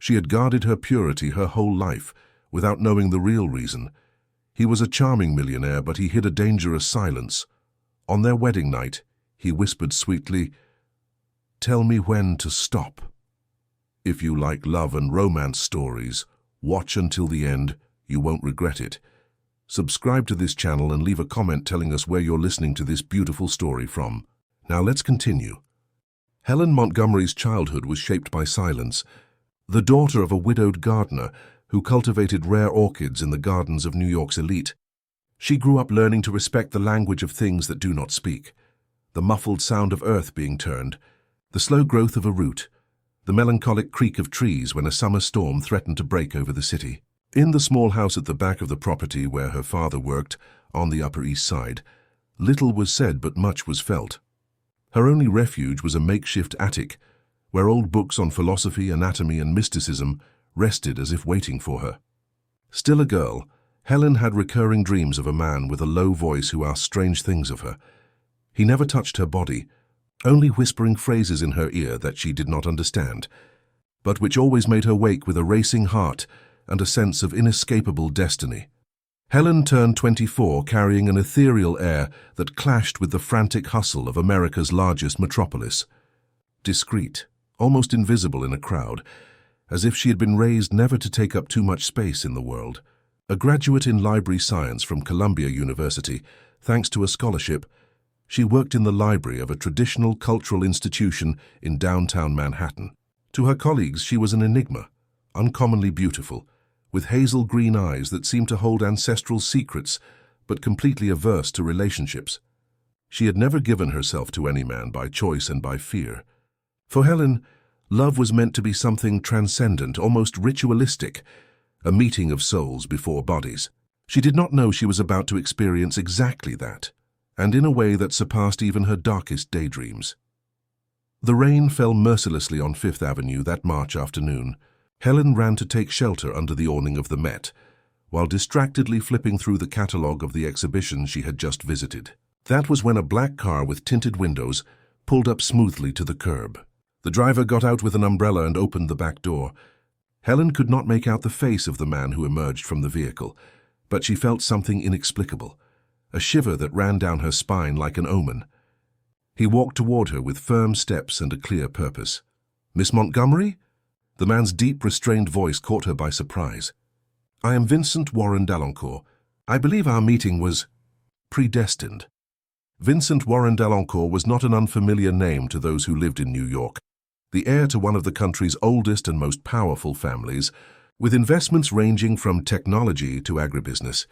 She had guarded her purity her whole life, without knowing the real reason. He was a charming millionaire, but he hid a dangerous silence. On their wedding night, he whispered sweetly, "Tell me when to stop." If you like love and romance stories, watch until the end. You won't regret it. Subscribe to this channel and leave a comment telling us where you're listening to this beautiful story from. Now let's continue. Helen Montgomery's childhood was shaped by silence. The daughter of a widowed gardener who cultivated rare orchids in the gardens of New York's elite, she grew up learning to respect the language of things that do not speak. The muffled sound of earth being turned, the slow growth of a root, the melancholic creak of trees when a summer storm threatened to break over the city. In the small house at the back of the property where her father worked, on the Upper East Side, little was said but much was felt. Her only refuge was a makeshift attic, where old books on philosophy, anatomy, and mysticism rested as if waiting for her. Still a girl, Helen had recurring dreams of a man with a low voice who asked strange things of her. He never touched her body, only whispering phrases in her ear that she did not understand, but which always made her wake with a racing heart and a sense of inescapable destiny. Helen turned 24, carrying an ethereal air that clashed with the frantic hustle of America's largest metropolis. Discreet, almost invisible in a crowd, as if she had been raised never to take up too much space in the world. A graduate in library science from Columbia University, thanks to a scholarship, she worked in the library of a traditional cultural institution in downtown Manhattan. To her colleagues, she was an enigma, uncommonly beautiful, with hazel green eyes that seemed to hold ancestral secrets, but completely averse to relationships. She had never given herself to any man by choice and by fear. For Helen, love was meant to be something transcendent, almost ritualistic, a meeting of souls before bodies. She did not know she was about to experience exactly that, and in a way that surpassed even her darkest daydreams. The rain fell mercilessly on Fifth Avenue that March afternoon. Helen ran to take shelter under the awning of the Met, while distractedly flipping through the catalogue of the exhibition she had just visited. That was when a black car with tinted windows pulled up smoothly to the curb. The driver got out with an umbrella and opened the back door. Helen could not make out the face of the man who emerged from the vehicle, but she felt something inexplicable, a shiver that ran down her spine like an omen. He walked toward her with firm steps and a clear purpose. "Miss Montgomery?" The man's deep, restrained voice caught her by surprise. "I am Vincent Warren Delancourt. I believe our meeting was predestined." Vincent Warren Delancourt was not an unfamiliar name to those who lived in New York. The heir to one of the country's oldest and most powerful families, with investments ranging from technology to agribusiness.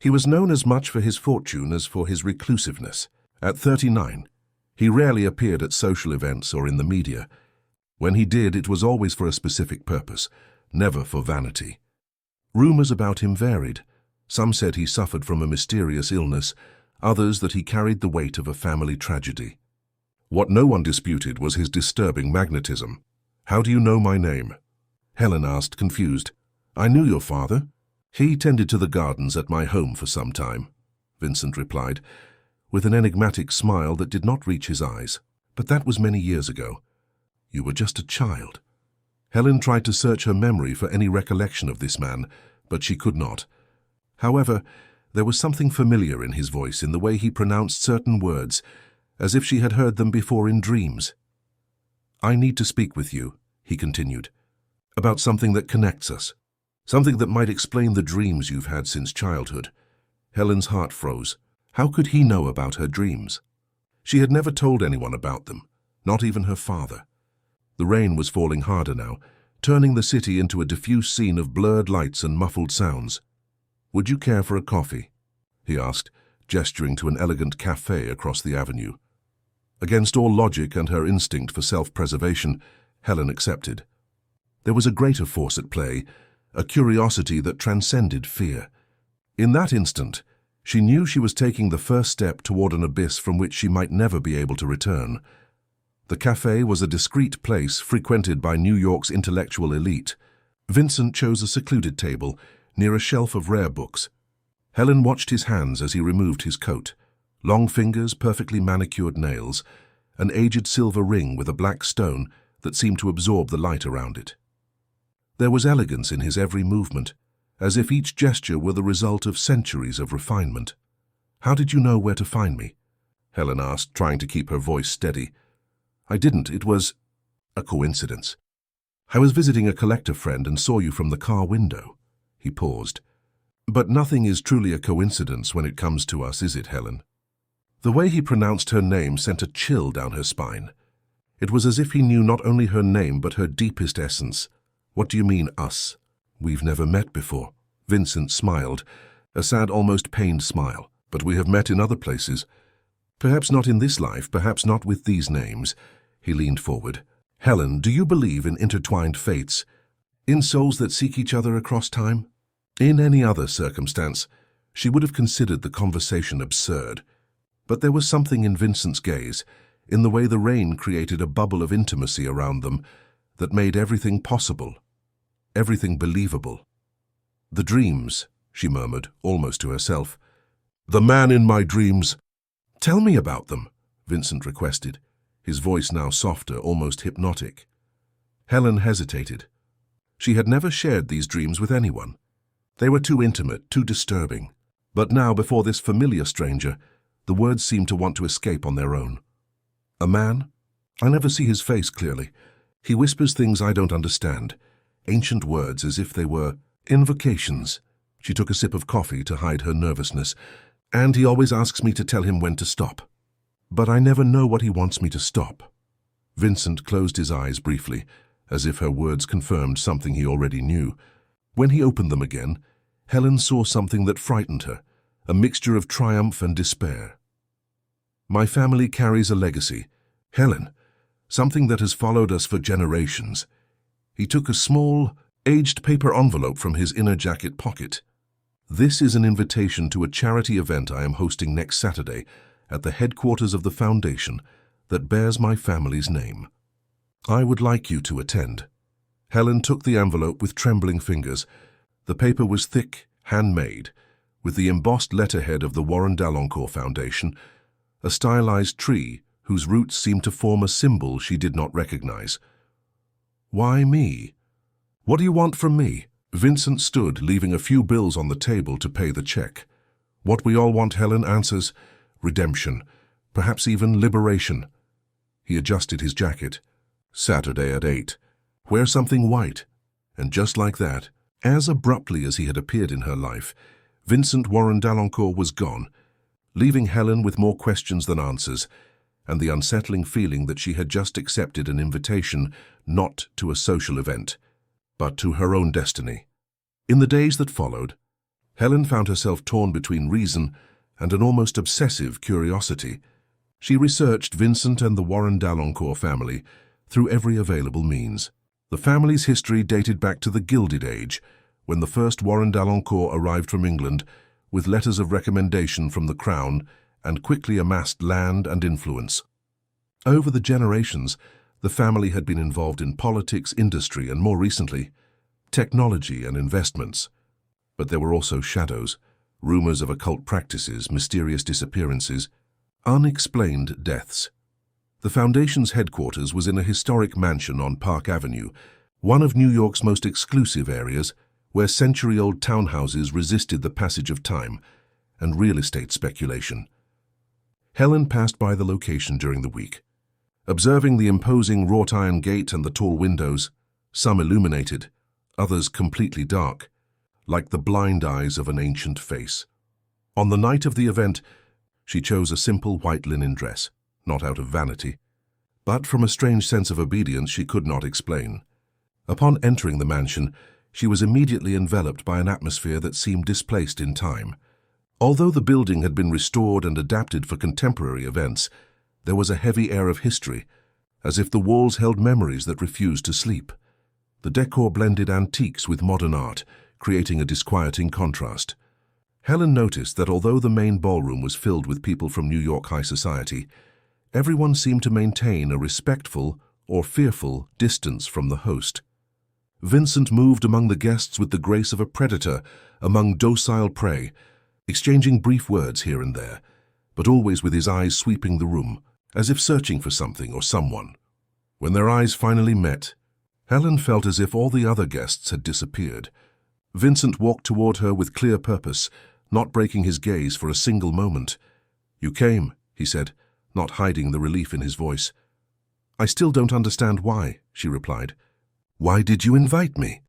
He was known as much for his fortune as for his reclusiveness. At 39, he rarely appeared at social events or in the media. When he did, it was always for a specific purpose, never for vanity. Rumors about him varied. Some said he suffered from a mysterious illness, others that he carried the weight of a family tragedy. What no one disputed was his disturbing magnetism. "How do you know my name?" Helen asked, confused. "I knew your father. He tended to the gardens at my home for some time," Vincent replied, with an enigmatic smile that did not reach his eyes. "But that was many years ago. You were just a child." Helen tried to search her memory for any recollection of this man, but she could not. However, there was something familiar in his voice, in the way he pronounced certain words, as if she had heard them before in dreams. "I need to speak with you," he continued, "about something that connects us, something that might explain the dreams you've had since childhood." Helen's heart froze. How could he know about her dreams? She had never told anyone about them, not even her father. The rain was falling harder now, turning the city into a diffuse scene of blurred lights and muffled sounds. "Would you care for a coffee?" he asked, gesturing to an elegant café across the avenue. Against all logic and her instinct for self-preservation, Helen accepted. There was a greater force at play, a curiosity that transcended fear. In that instant, she knew she was taking the first step toward an abyss from which she might never be able to return. The café was a discreet place frequented by New York's intellectual elite. Vincent chose a secluded table near a shelf of rare books. Helen watched his hands as he removed his coat. Long fingers, perfectly manicured nails, an aged silver ring with a black stone that seemed to absorb the light around it. There was elegance in his every movement, as if each gesture were the result of centuries of refinement. "How did you know where to find me?" Helen asked, trying to keep her voice steady. "I didn't. It was a coincidence. I was visiting a collector friend and saw you from the car window." He paused. "But nothing is truly a coincidence when it comes to us, is it, Helen?" The way he pronounced her name sent a chill down her spine. It was as if he knew not only her name but her deepest essence. "What do you mean, us?" "We've never met before." Vincent smiled, a sad, almost pained smile. "But we have met in other places. Perhaps not in this life, perhaps not with these names." He leaned forward. "Helen, do you believe in intertwined fates? In souls that seek each other across time?" In any other circumstance, she would have considered the conversation absurd. But there was something in Vincent's gaze, in the way the rain created a bubble of intimacy around them, that made everything possible, everything believable. "The dreams," she murmured, almost to herself. "The man in my dreams." "Tell me about them," Vincent requested, his voice now softer, almost hypnotic. Helen hesitated. She had never shared these dreams with anyone. They were too intimate, too disturbing. But now, before this familiar stranger, the words seemed to want to escape on their own. "A man? I never see his face clearly. He whispers things I don't understand, ancient words as if they were invocations." She took a sip of coffee to hide her nervousness. "And he always asks me to tell him when to stop. But I never know what he wants me to stop." Vincent closed his eyes briefly, as if her words confirmed something he already knew. When he opened them again, Helen saw something that frightened her, a mixture of triumph and despair. "My family carries a legacy, Helen, something that has followed us for generations." He took a small, aged paper envelope from his inner jacket pocket. "This is an invitation to a charity event I am hosting next Saturday at the headquarters of the foundation that bears my family's name. I would like you to attend." Helen took the envelope with trembling fingers. The paper was thick, handmade, with the embossed letterhead of the Warren D'Alencourt Foundation, a stylized tree whose roots seemed to form a symbol she did not recognize. "Why me? What do you want from me?" Vincent stood, leaving a few bills on the table to pay the check. "What we all want," Helen answers. "Redemption, perhaps even liberation." He adjusted his jacket. "Saturday at 8. Wear something white." And just like that, as abruptly as he had appeared in her life, Vincent Warren D'Alencourt was gone, leaving Helen with more questions than answers, and the unsettling feeling that she had just accepted an invitation not to a social event, but to her own destiny. In the days that followed, Helen found herself torn between reason and an almost obsessive curiosity. She researched Vincent and the Warren D'Alencourt family through every available means. The family's history dated back to the Gilded Age, when the first Warren D'Alencourt arrived from England with letters of recommendation from the Crown and quickly amassed land and influence. Over the generations, the family had been involved in politics, industry, and more recently, technology and investments. But there were also shadows, rumors of occult practices, mysterious disappearances, unexplained deaths. The foundation's headquarters was in a historic mansion on Park Avenue, one of New York's most exclusive areas, where century-old townhouses resisted the passage of time and real estate speculation. Helen passed by the location during the week, observing the imposing wrought-iron gate and the tall windows, some illuminated, others completely dark, like the blind eyes of an ancient face. On the night of the event, she chose a simple white linen dress, not out of vanity, but from a strange sense of obedience she could not explain. Upon entering the mansion, she was immediately enveloped by an atmosphere that seemed displaced in time. Although the building had been restored and adapted for contemporary events, there was a heavy air of history, as if the walls held memories that refused to sleep. The decor blended antiques with modern art, creating a disquieting contrast. Helen noticed that although the main ballroom was filled with people from New York high society, everyone seemed to maintain a respectful or fearful distance from the host. Vincent moved among the guests with the grace of a predator among docile prey, exchanging brief words here and there, but always with his eyes sweeping the room, as if searching for something or someone. When their eyes finally met, Helen felt as if all the other guests had disappeared. Vincent walked toward her with clear purpose, not breaking his gaze for a single moment. "You came," he said, not hiding the relief in his voice. "I still don't understand why," she replied. "Why did you invite me?"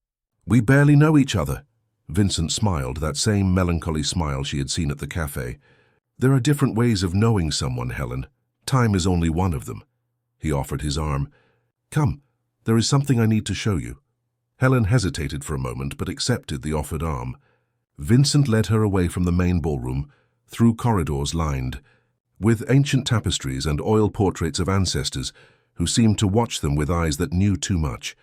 "We barely know each other." Vincent smiled, that same melancholy smile she had seen at the cafe. "There are different ways of knowing someone, Helen. Time is only one of them." He offered his arm. "Come, there is something I need to show you." Helen hesitated for a moment, but accepted the offered arm. Vincent led her away from the main ballroom, through corridors lined with ancient tapestries and oil portraits of ancestors who seemed to watch them with eyes that knew too much.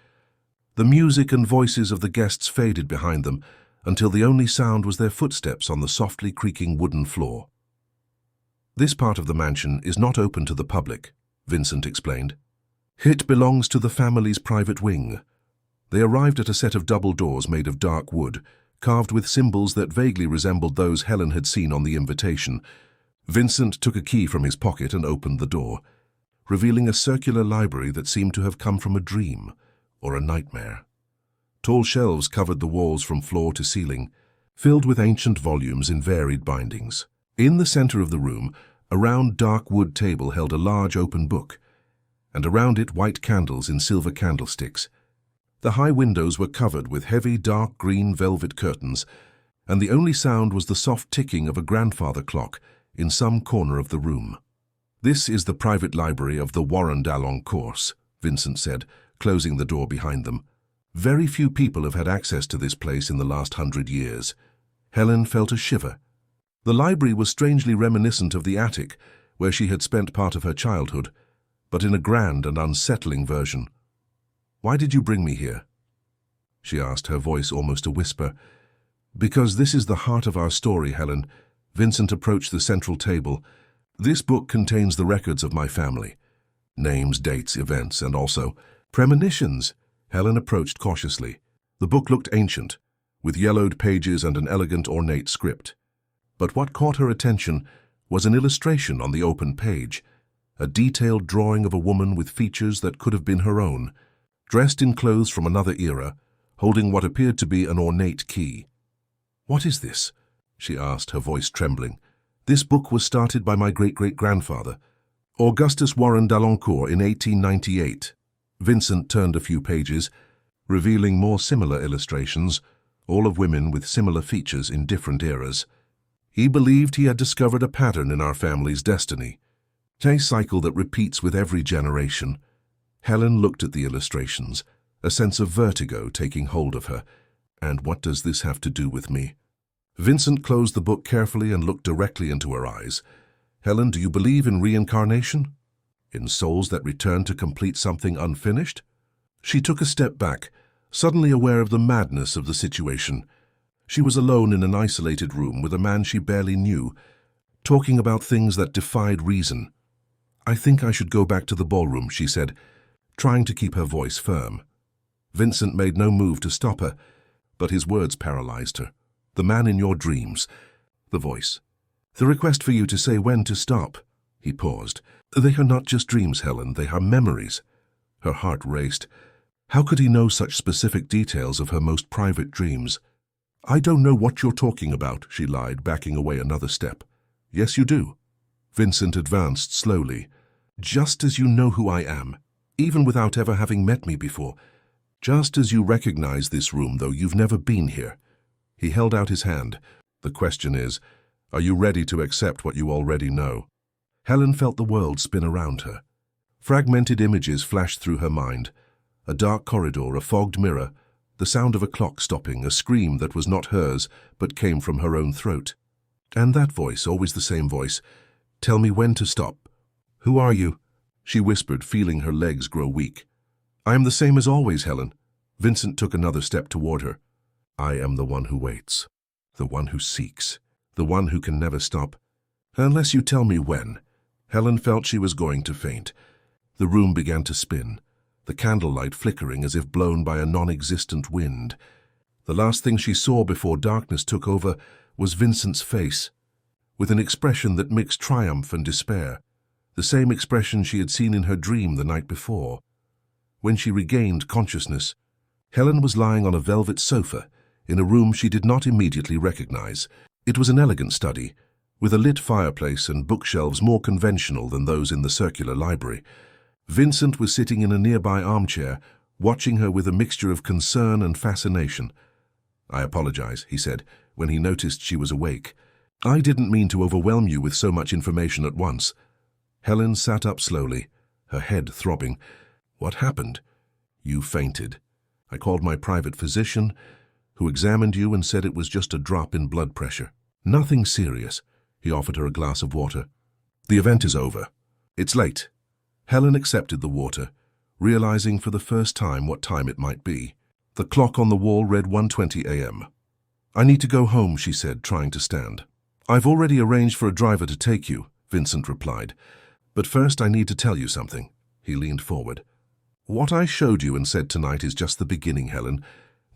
The music and voices of the guests faded behind them until the only sound was their footsteps on the softly creaking wooden floor. "This part of the mansion is not open to the public," Vincent explained. "It belongs to the family's private wing." They arrived at a set of double doors made of dark wood, carved with symbols that vaguely resembled those Helen had seen on the invitation. Vincent took a key from his pocket and opened the door, revealing a circular library that seemed to have come from a dream or a nightmare. Tall shelves covered the walls from floor to ceiling, filled with ancient volumes in varied bindings. In the center of the room, a round dark wood table held a large open book, and around it white candles in silver candlesticks. The high windows were covered with heavy dark green velvet curtains, and the only sound was the soft ticking of a grandfather clock in some corner of the room. "This is the private library of the Warren d'Alencourt," Vincent said, closing the door behind them. "Very few people have had access to this place in the last 100 years. Helen felt a shiver. The library was strangely reminiscent of the attic, where she had spent part of her childhood, but in a grand and unsettling version. "Why did you bring me here?" she asked, her voice almost a whisper. "Because this is the heart of our story, Helen." Vincent approached the central table. "This book contains the records of my family. Names, dates, events, and also premonitions." Helen approached cautiously. The book looked ancient, with yellowed pages and an elegant, ornate script. But what caught her attention was an illustration on the open page, a detailed drawing of a woman with features that could have been her own, dressed in clothes from another era, holding what appeared to be an ornate key. "What is this?" she asked, her voice trembling. "This book was started by my great-great-grandfather, Augustus Warren d'Alencourt, in 1898. Vincent turned a few pages, revealing more similar illustrations, all of women with similar features in different eras. He believed he had discovered a pattern in our family's destiny, a cycle that repeats with every generation. Helen looked at the illustrations, a sense of vertigo taking hold of her. "And what does this have to do with me?" Vincent closed the book carefully and looked directly into her eyes. "Helen, do you believe in reincarnation? In souls that return to complete something unfinished?" She took a step back, suddenly aware of the madness of the situation. She was alone in an isolated room with a man she barely knew, talking about things that defied reason. "I think I should go back to the ballroom," she said, trying to keep her voice firm. Vincent made no move to stop her, but his words paralyzed her. "The man in your dreams." The voice. "The request for you to say when to stop." He paused. "They are not just dreams, Helen, they are memories." Her heart raced. How could he know such specific details of her most private dreams? "I don't know what you're talking about," she lied, backing away another step. "Yes, you do." Vincent advanced slowly. "Just as you know who I am, even without ever having met me before. Just as you recognize this room, though you've never been here." He held out his hand. "The question is, are you ready to accept what you already know?" Helen felt the world spin around her. Fragmented images flashed through her mind. A dark corridor, a fogged mirror, the sound of a clock stopping, a scream that was not hers but came from her own throat. And that voice, always the same voice. "Tell me when to stop." "Who are you?" she whispered, feeling her legs grow weak. "I am the same as always, Helen." Vincent took another step toward her. "I am the one who waits, the one who seeks, the one who can never stop. Unless you tell me when." Helen felt she was going to faint. The room began to spin, the candlelight flickering as if blown by a non-existent wind. The last thing she saw before darkness took over was Vincent's face, with an expression that mixed triumph and despair, the same expression she had seen in her dream the night before. When she regained consciousness, Helen was lying on a velvet sofa in a room she did not immediately recognize. It was an elegant study, with a lit fireplace and bookshelves more conventional than those in the circular library. Vincent was sitting in a nearby armchair, watching her with a mixture of concern and fascination. "I apologize," he said, when he noticed she was awake. "I didn't mean to overwhelm you with so much information at once." Helen sat up slowly, her head throbbing. "What happened?" "You fainted. I called my private physician, who examined you and said it was just a drop in blood pressure. Nothing serious." He offered her a glass of water. "The event is over. It's late." Helen accepted the water, realizing for the first time what time it might be. The clock on the wall read 1:20 a.m. "I need to go home," she said, trying to stand. "I've already arranged for a driver to take you," Vincent replied. "But first I need to tell you something." He leaned forward. "What I showed you and said tonight is just the beginning, Helen.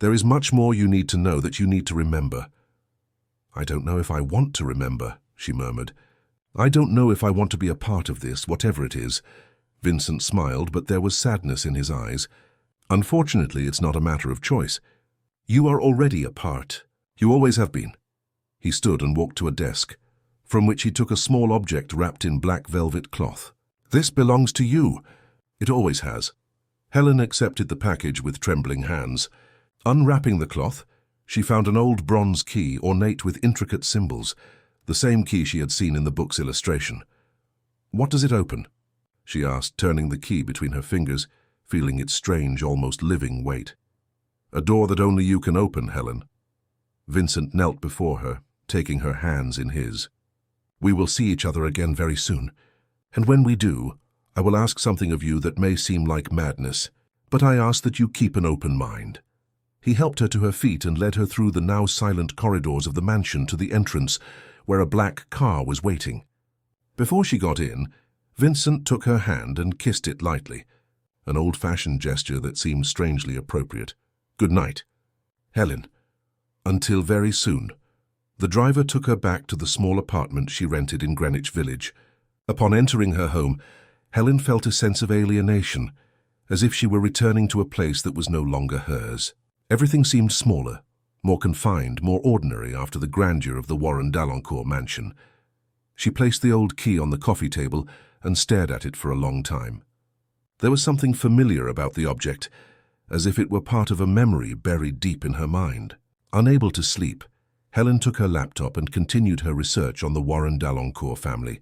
There is much more you need to know that you need to remember." "I don't know if I want to remember," she murmured. "I don't know if I want to be a part of this, whatever it is." Vincent smiled, but there was sadness in his eyes. "Unfortunately, it's not a matter of choice. You are already a part. You always have been." He stood and walked to a desk, from which he took a small object wrapped in black velvet cloth. "This belongs to you." "It always has." Helen accepted the package with trembling hands. Unwrapping the cloth, she found an old bronze key ornate with intricate symbols, the same key she had seen in the book's illustration. "What does it open?" she asked, turning the key between her fingers, feeling its strange, almost living weight. "A door that only you can open, Helen." Vincent knelt before her, taking her hands in his. "We will see each other again very soon, and when we do, I will ask something of you that may seem like madness, but I ask that you keep an open mind." He helped her to her feet and led her through the now silent corridors of the mansion to the entrance, where a black car was waiting. Before she got in, Vincent took her hand and kissed it lightly, an old-fashioned gesture that seemed strangely appropriate. "Good night, Helen. Until very soon." The driver took her back to the small apartment she rented in Greenwich Village. Upon entering her home, Helen felt a sense of alienation, as if she were returning to a place that was no longer hers. Everything seemed smaller, more confined, more ordinary after the grandeur of the Warren D'Alencourt mansion. She placed the old key on the coffee table and stared at it for a long time. There was something familiar about the object, as if it were part of a memory buried deep in her mind. Unable to sleep, Helen took her laptop and continued her research on the Warren D'Alencourt family.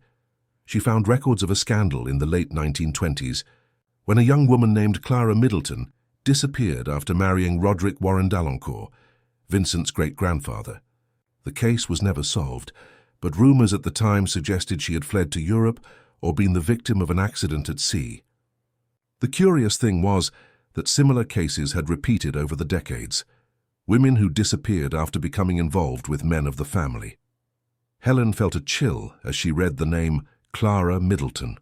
She found records of a scandal in the late 1920s, when a young woman named Clara Middleton disappeared after marrying Roderick Warren D'Alencourt, Vincent's great-grandfather. The case was never solved, but rumors at the time suggested she had fled to Europe or been the victim of an accident at sea. The curious thing was that similar cases had repeated over the decades, women who disappeared after becoming involved with men of the family. Helen felt a chill as she read the name Clara Middleton.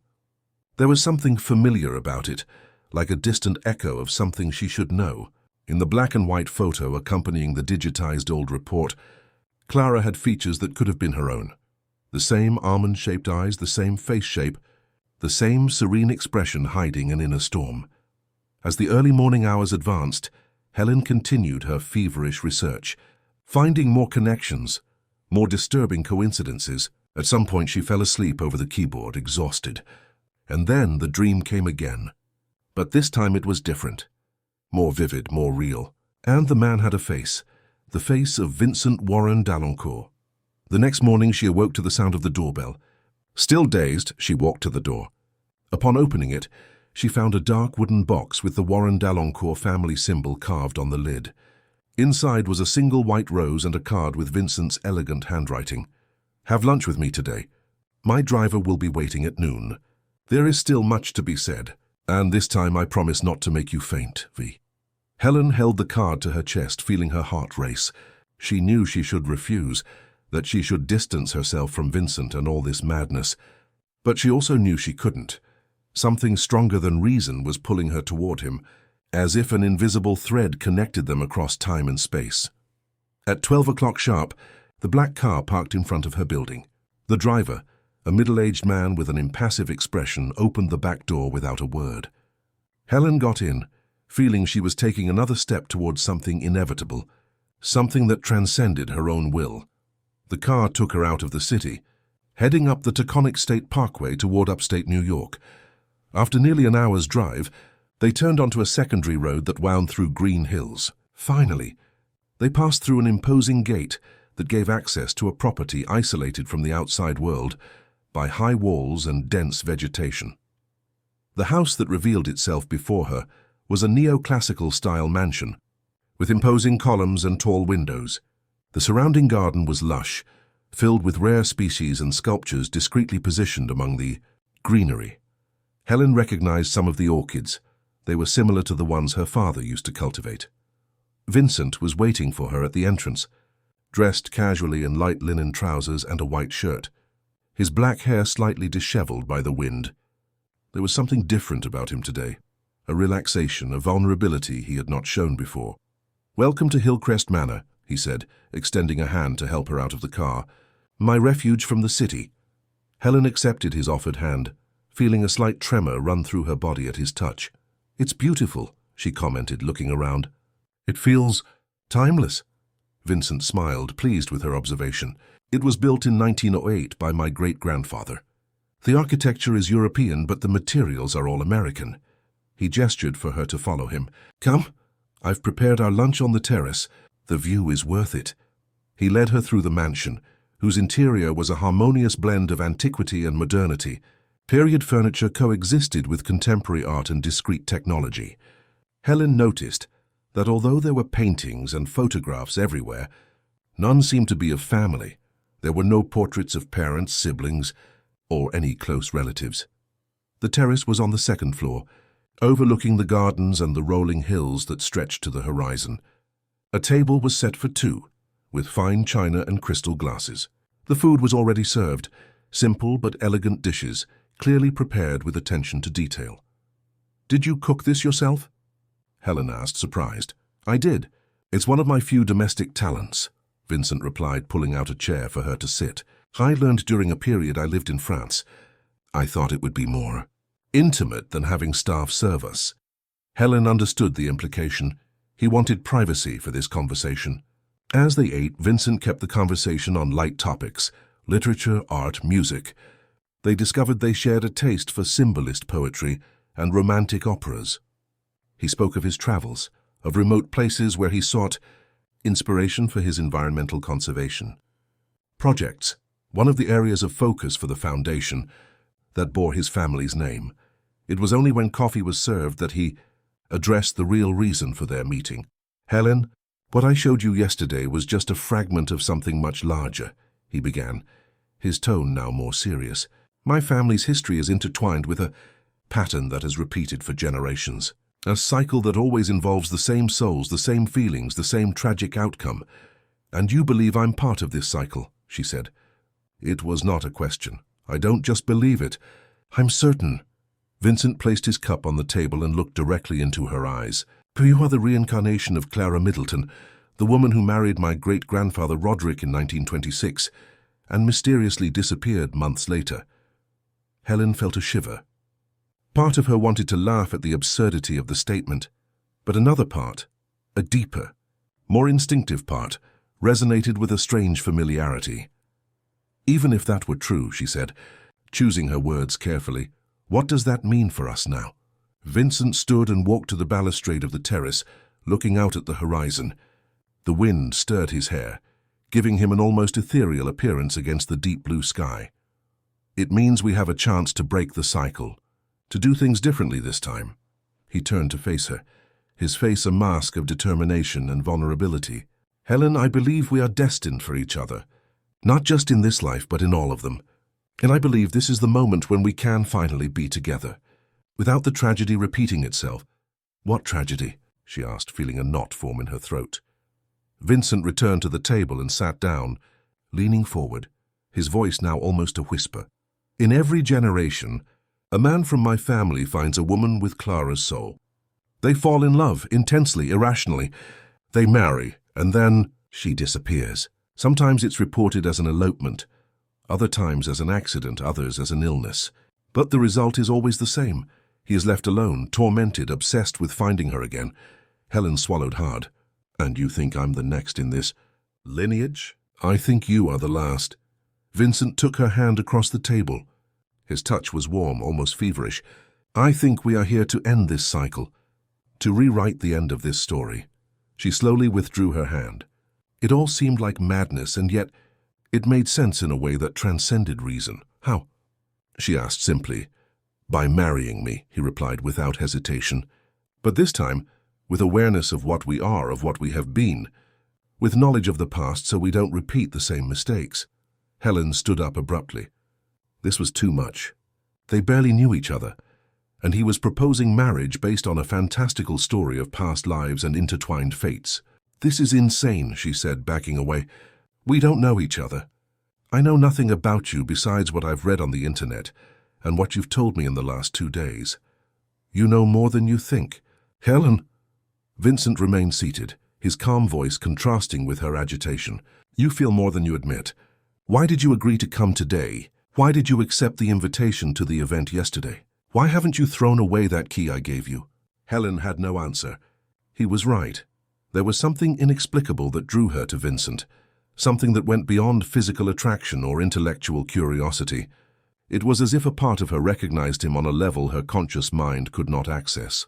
There was something familiar about it, like a distant echo of something she should know. In the black and white photo accompanying the digitized old report, Clara had features that could have been her own. The same almond-shaped eyes, the same face shape, the same serene expression hiding an inner storm. As the early morning hours advanced, Helen continued her feverish research, finding more connections, more disturbing coincidences. At some point she fell asleep over the keyboard, exhausted. And then the dream came again. But this time it was different, more vivid, more real. And the man had a face, the face of Vincent Warren D'Alencourt. The next morning she awoke to the sound of the doorbell. Still dazed, she walked to the door. Upon opening it, she found a dark wooden box with the Warren D'Alencourt family symbol carved on the lid. Inside was a single white rose and a card with Vincent's elegant handwriting. "Have lunch with me today. My driver will be waiting at noon. There is still much to be said, and this time I promise not to make you faint, V." Helen held the card to her chest, feeling her heart race. She knew she should refuse, that she should distance herself from Vincent and all this madness. But she also knew she couldn't. Something stronger than reason was pulling her toward him, as if an invisible thread connected them across time and space. At 12 o'clock sharp, the black car parked in front of her building. The driver, a middle-aged man with an impassive expression, opened the back door without a word. Helen got in, feeling she was taking another step towards something inevitable, something that transcended her own will. The car took her out of the city, heading up the Taconic State Parkway toward upstate New York. After nearly an hour's drive, they turned onto a secondary road that wound through green hills. Finally, they passed through an imposing gate that gave access to a property isolated from the outside world by high walls and dense vegetation. The house that revealed itself before her was a neoclassical-style mansion, with imposing columns and tall windows. The surrounding garden was lush, filled with rare species and sculptures discreetly positioned among the greenery. Helen recognized some of the orchids. They were similar to the ones her father used to cultivate. Vincent was waiting for her at the entrance, dressed casually in light linen trousers and a white shirt, his black hair slightly disheveled by the wind. There was something different about him today, a relaxation, a vulnerability he had not shown before. "Welcome to Hillcrest Manor," he said, extending a hand to help her out of the car. "My refuge from the city." Helen accepted his offered hand, feeling a slight tremor run through her body at his touch. "It's beautiful," she commented, looking around. "It feels timeless." Vincent smiled, pleased with her observation. "It was built in 1908 by my great-grandfather. The architecture is European, but the materials are all American." He gestured for her to follow him. "Come, I've prepared our lunch on the terrace. The view is worth it." He led her through the mansion, whose interior was a harmonious blend of antiquity and modernity. Period furniture coexisted with contemporary art and discreet technology. Helen noticed that although there were paintings and photographs everywhere, none seemed to be of family. There were no portraits of parents, siblings, or any close relatives. The terrace was on the second floor, overlooking the gardens and the rolling hills that stretched to the horizon. A table was set for two, with fine china and crystal glasses. The food was already served, simple but elegant dishes, clearly prepared with attention to detail. "Did you cook this yourself?" Helen asked, surprised. "I did. It's one of my few domestic talents," Vincent replied, pulling out a chair for her to sit. "I learned during a period I lived in France. I thought it would be more intimate than having staff serve us." Helen understood the implication. He wanted privacy for this conversation. As they ate, Vincent kept the conversation on light topics: literature, art, music. They discovered they shared a taste for symbolist poetry and romantic operas. He spoke of his travels, of remote places where he sought inspiration for his environmental conservation projects, one of the areas of focus for the foundation that bore his family's name. It was only when coffee was served that he addressed the real reason for their meeting. "Helen, what I showed you yesterday was just a fragment of something much larger," he began, his tone now more serious. "My family's history is intertwined with a pattern that has repeated for generations. A cycle that always involves the same souls, the same feelings, the same tragic outcome. And you believe I'm part of this cycle," she said. It was not a question. "I don't just believe it. I'm certain." Vincent placed his cup on the table and looked directly into her eyes. "You are the reincarnation of Clara Middleton, the woman who married my great-grandfather Roderick in 1926 and mysteriously disappeared months later." Helen felt a shiver. Part of her wanted to laugh at the absurdity of the statement, but another part, a deeper, more instinctive part, resonated with a strange familiarity. "Even if that were true," she said, choosing her words carefully, "what does that mean for us now?" Vincent stood and walked to the balustrade of the terrace, looking out at the horizon. The wind stirred his hair, giving him an almost ethereal appearance against the deep blue sky. "It means we have a chance to break the cycle, to do things differently this time." He turned to face her, his face a mask of determination and vulnerability. "Helen, I believe we are destined for each other, not just in this life, but in all of them. And I believe this is the moment when we can finally be together, without the tragedy repeating itself." "What tragedy?" she asked, feeling a knot form in her throat. Vincent returned to the table and sat down, leaning forward, his voice now almost a whisper. "In every generation, a man from my family finds a woman with Clara's soul. They fall in love, intensely, irrationally. They marry, and then she disappears. Sometimes it's reported as an elopement, other times as an accident, others as an illness. But the result is always the same. He is left alone, tormented, obsessed with finding her again. Helen swallowed hard. And you think I'm the next in this lineage? I think you are the last. Vincent took her hand across the table. His touch was warm, almost feverish. I think we are here to end this cycle, to rewrite the end of this story. She slowly withdrew her hand. It all seemed like madness, and yet it made sense in a way that transcended reason. How? She asked simply. By marrying me, he replied without hesitation. But this time, with awareness of what we are, of what we have been, with knowledge of the past so we don't repeat the same mistakes. Helen stood up abruptly. This was too much. They barely knew each other, and he was proposing marriage based on a fantastical story of past lives and intertwined fates. This is insane, she said, backing away. We don't know each other. I know nothing about you besides what I've read on the internet and what you've told me in the last 2 days. You know more than you think. Helen! Vincent remained seated, his calm voice contrasting with her agitation. You feel more than you admit. Why did you agree to come today? Why did you accept the invitation to the event yesterday? Why haven't you thrown away that key I gave you? Helen had no answer. He was right. There was something inexplicable that drew her to Vincent, something that went beyond physical attraction or intellectual curiosity. It was as if a part of her recognized him on a level her conscious mind could not access.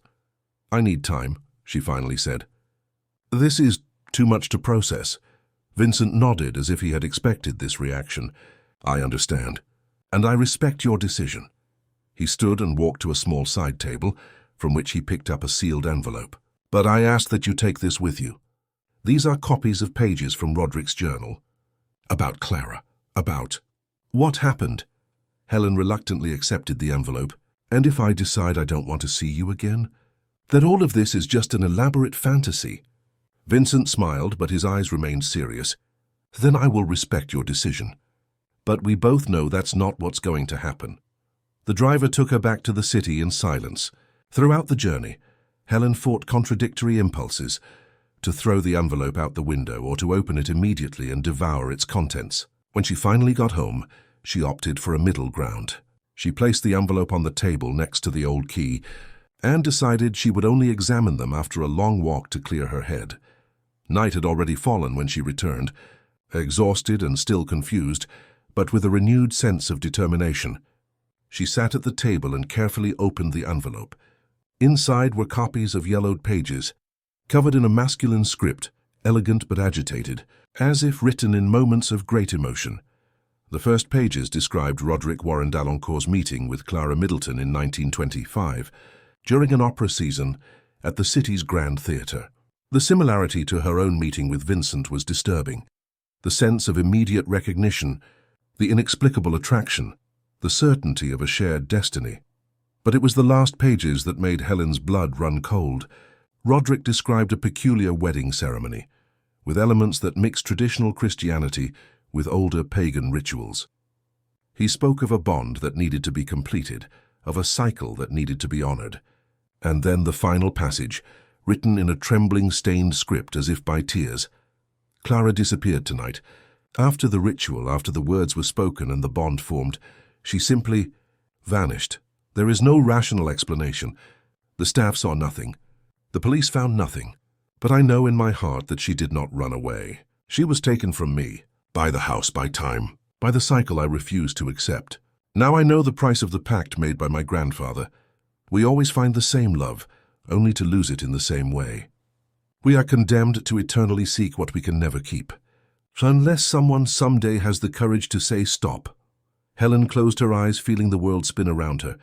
I need time, she finally said. This is too much to process. Vincent nodded as if he had expected this reaction. I understand, and I respect your decision. He stood and walked to a small side table, from which he picked up a sealed envelope. But I ask that you take this with you. These are copies of pages from Roderick's journal. About Clara. About what happened. Helen reluctantly accepted the envelope. And if I decide I don't want to see you again? That all of this is just an elaborate fantasy. Vincent smiled, but his eyes remained serious. Then I will respect your decision. But we both know that's not what's going to happen. The driver took her back to the city in silence. Throughout the journey, Helen fought contradictory impulses, to throw the envelope out the window or to open it immediately and devour its contents. When she finally got home, she opted for a middle ground. She placed the envelope on the table next to the old key and decided she would only examine them after a long walk to clear her head. Night had already fallen when she returned, exhausted and still confused, but with a renewed sense of determination. She sat at the table and carefully opened the envelope. Inside were copies of yellowed pages, covered in a masculine script, elegant but agitated, as if written in moments of great emotion. The first pages described Roderick Warren d'Alencourt's meeting with Clara Middleton in 1925, during an opera season at the city's Grand Theatre. The similarity to her own meeting with Vincent was disturbing. The sense of immediate recognition, the inexplicable attraction, the certainty of a shared destiny. But it was the last pages that made Helen's blood run cold. Roderick described a peculiar wedding ceremony, with elements that mixed traditional Christianity with older pagan rituals. He spoke of a bond that needed to be completed, of a cycle that needed to be honored. And then the final passage, written in a trembling, stained script as if by tears. Clara disappeared tonight. After the ritual, after the words were spoken and the bond formed, she simply vanished. There is no rational explanation. The staff saw nothing. The police found nothing. But I know in my heart that she did not run away. She was taken from me, by the house, by time, by the cycle I refused to accept. Now I know the price of the pact made by my grandfather. We always find the same love, only to lose it in the same way. We are condemned to eternally seek what we can never keep. So unless someone someday has the courage to say stop. Helen closed her eyes, feeling the world spin around her.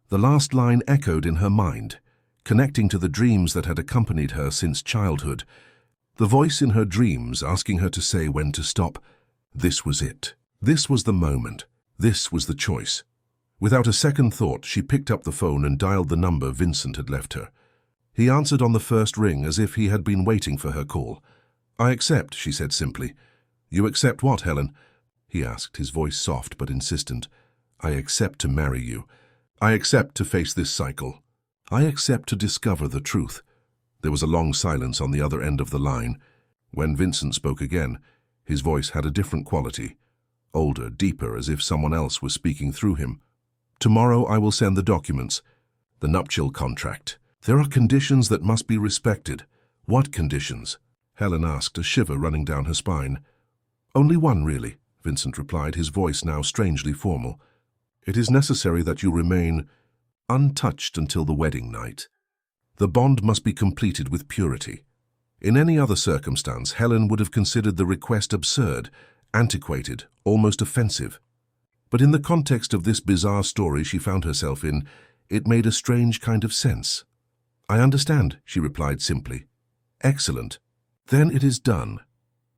The last line echoed in her mind, connecting to the dreams that had accompanied her since childhood. The voice in her dreams asking her to say when to stop. This was it. This was the moment. This was the choice. Without a second thought, she picked up the phone and dialed the number Vincent had left her. He answered on the first ring as if he had been waiting for her call. I accept, she said simply. You accept what, Helen? He asked, his voice soft but insistent. I accept to marry you. I accept to face this cycle. I accept to discover the truth. There was a long silence on the other end of the line. When Vincent spoke again, his voice had a different quality, older, deeper, as if someone else was speaking through him. Tomorrow I will send the documents. The nuptial contract. There are conditions that must be respected. What conditions? Helen asked, a shiver running down her spine. Only one, really, Vincent replied, his voice now strangely formal. It is necessary that you remain untouched until the wedding night. The bond must be completed with purity. In any other circumstance, Helen would have considered the request absurd, antiquated, almost offensive. But in the context of this bizarre story she found herself in, it made a strange kind of sense. I understand, she replied simply. Excellent. Then it is done.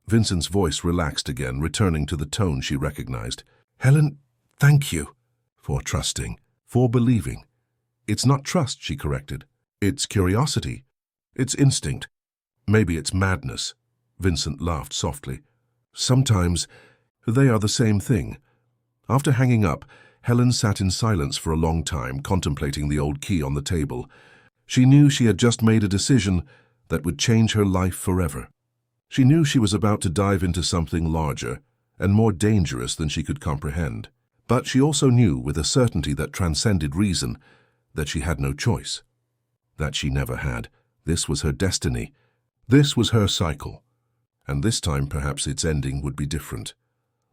Vincent's voice relaxed again, returning to the tone she recognized. Helen, thank you for trusting, for believing. It's not trust, she corrected. It's curiosity. It's instinct. Maybe it's madness. Vincent laughed softly. Sometimes they are the same thing. After hanging up, Helen sat in silence for a long time, contemplating the old key on the table. She knew she had just made a decision that would change her life forever. She knew she was about to dive into something larger and more dangerous than she could comprehend. But she also knew, with a certainty that transcended reason, that she had no choice. That she never had. This was her destiny. This was her cycle. And this time perhaps its ending would be different.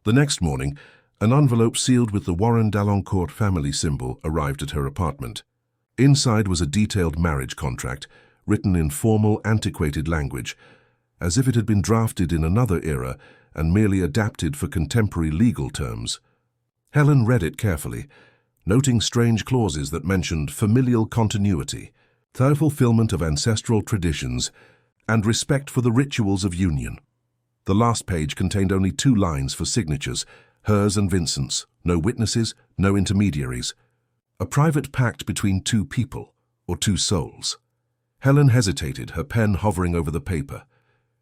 The next morning, an envelope sealed with the Warren d'Alencourt family symbol arrived at her apartment. Inside was a detailed marriage contract, written in formal, antiquated language, as if it had been drafted in another era and merely adapted for contemporary legal terms. Helen read it carefully, noting strange clauses that mentioned familial continuity, the fulfillment of ancestral traditions, and respect for the rituals of union. The last page contained only 2 lines for signatures, hers and Vincent's, no witnesses, no intermediaries. A private pact between 2 people, or 2 souls. Helen hesitated, her pen hovering over the paper.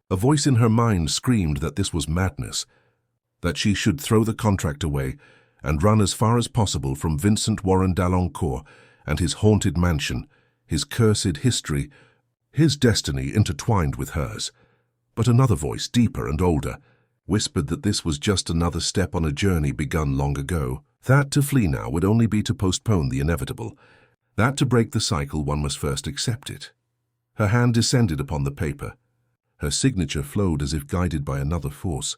A voice in her mind screamed that this was madness, that she should throw the contract away and run as far as possible from Vincent Warren d'Alencourt and his haunted mansion, his cursed history, his destiny intertwined with hers. But another voice, deeper and older, whispered that this was just another step on a journey begun long ago, that to flee now would only be to postpone the inevitable, that to break the cycle one must first accept it. Her hand descended upon the paper. Her signature flowed as if guided by another force.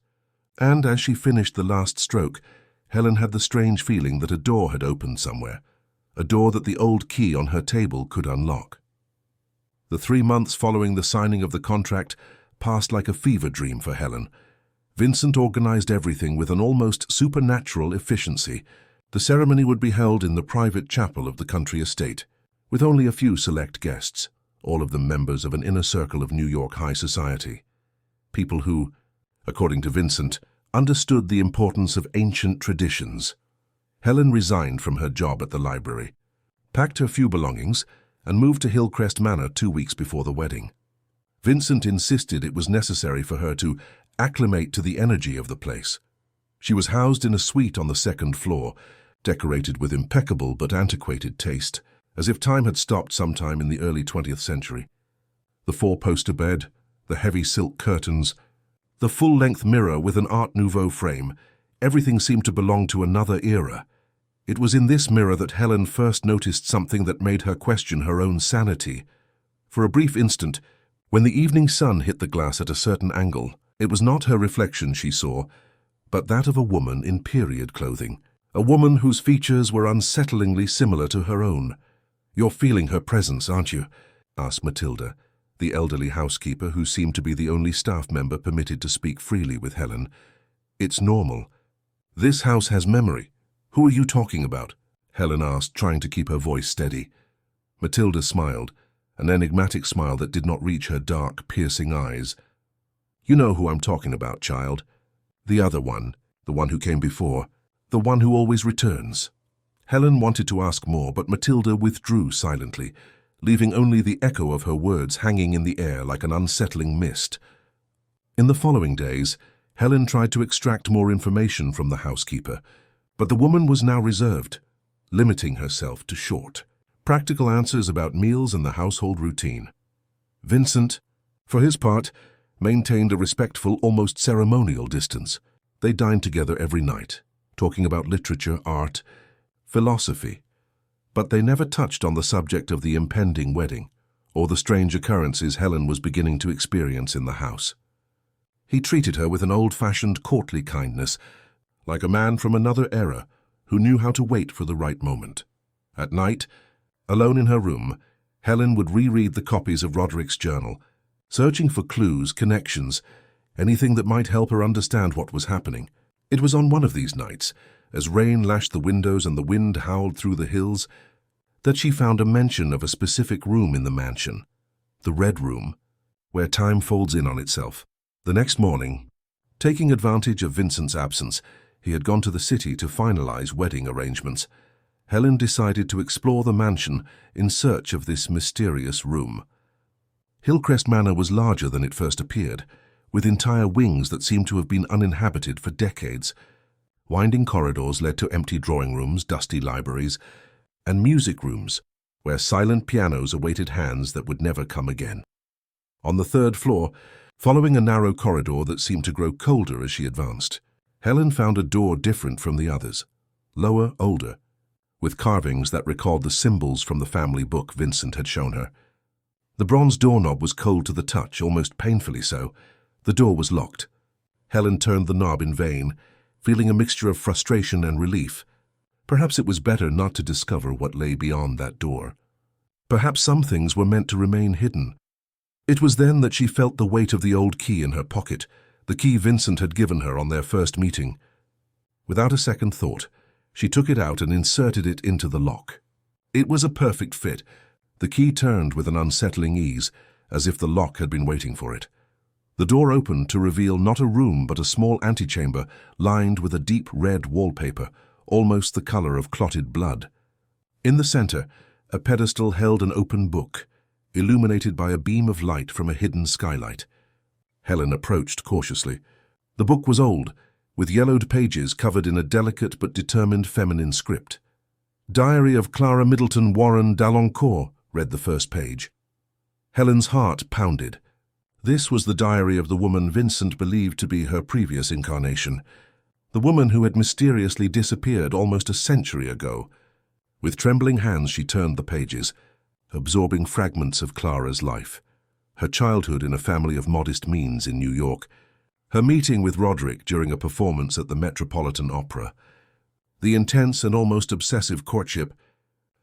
And as she finished the last stroke, Helen had the strange feeling that a door had opened somewhere, a door that the old key on her table could unlock. The 3 months following the signing of the contract passed like a fever dream for Helen. Vincent organized everything with an almost supernatural efficiency. The ceremony would be held in the private chapel of the country estate, with only a few select guests, all of them members of an inner circle of New York high society. People who, according to Vincent, understood the importance of ancient traditions. Helen resigned from her job at the library, packed her few belongings, and moved to Hillcrest Manor 2 weeks before the wedding. Vincent insisted it was necessary for her to acclimate to the energy of the place. She was housed in a suite on the 2nd floor, decorated with impeccable but antiquated taste, as if time had stopped sometime in the early 20th century. The 4-poster bed, the heavy silk curtains, the full-length mirror with an Art Nouveau frame, everything seemed to belong to another era. It was in this mirror that Helen first noticed something that made her question her own sanity. For a brief instant, when the evening sun hit the glass at a certain angle, it was not her reflection she saw, but that of a woman in period clothing, a woman whose features were unsettlingly similar to her own. "You're feeling her presence, aren't you?" asked Matilda, the elderly housekeeper who seemed to be the only staff member permitted to speak freely with Helen. "It's normal. This house has memory. Who are you talking about?" Helen asked, trying to keep her voice steady. Matilda smiled, an enigmatic smile that did not reach her dark, piercing eyes. "You know who I'm talking about, child. The other one, the one who came before, the one who always returns." Helen wanted to ask more, but Matilda withdrew silently, leaving only the echo of her words hanging in the air like an unsettling mist. In the following days, Helen tried to extract more information from the housekeeper, but the woman was now reserved, limiting herself to short, practical answers about meals and the household routine. Vincent, for his part, maintained a respectful, almost ceremonial distance. They dined together every night, talking about literature, art, philosophy. But they never touched on the subject of the impending wedding, or the strange occurrences Helen was beginning to experience in the house. He treated her with an old-fashioned courtly kindness, like a man from another era who knew how to wait for the right moment. At night, alone in her room, Helen would reread the copies of Roderick's journal, searching for clues, connections, anything that might help her understand what was happening. It was on one of these nights, as rain lashed the windows and the wind howled through the hills, that she found a mention of a specific room in the mansion, the Red Room, where time folds in on itself. The next morning, taking advantage of Vincent's absence, he had gone to the city to finalize wedding arrangements. Helen decided to explore the mansion in search of this mysterious room. Hillcrest Manor was larger than it first appeared, with entire wings that seemed to have been uninhabited for decades. Winding corridors led to empty drawing rooms, dusty libraries, and music rooms where silent pianos awaited hands that would never come again. On the third floor, following a narrow corridor that seemed to grow colder as she advanced, Helen found a door different from the others, lower, older, with carvings that recalled the symbols from the family book Vincent had shown her. The bronze doorknob was cold to the touch, almost painfully so. The door was locked. Helen turned the knob in vain, feeling a mixture of frustration and relief. Perhaps it was better not to discover what lay beyond that door. Perhaps some things were meant to remain hidden. It was then that she felt the weight of the old key in her pocket, the key Vincent had given her on their first meeting. Without a second thought, she took it out and inserted it into the lock. It was a perfect fit. The key turned with an unsettling ease, as if the lock had been waiting for it. The door opened to reveal not a room but a small antechamber lined with a deep red wallpaper, almost the color of clotted blood. In the center, a pedestal held an open book, illuminated by a beam of light from a hidden skylight. Helen approached cautiously. The book was old, with yellowed pages covered in a delicate but determined feminine script. "Diary of Clara Middleton Warren d'Alencourt," read the first page. Helen's heart pounded. This was the diary of the woman Vincent believed to be her previous incarnation, the woman who had mysteriously disappeared almost a century ago. With trembling hands she turned the pages, absorbing fragments of Clara's life. Her childhood in a family of modest means in New York, her meeting with Roderick during a performance at the Metropolitan Opera, the intense and almost obsessive courtship,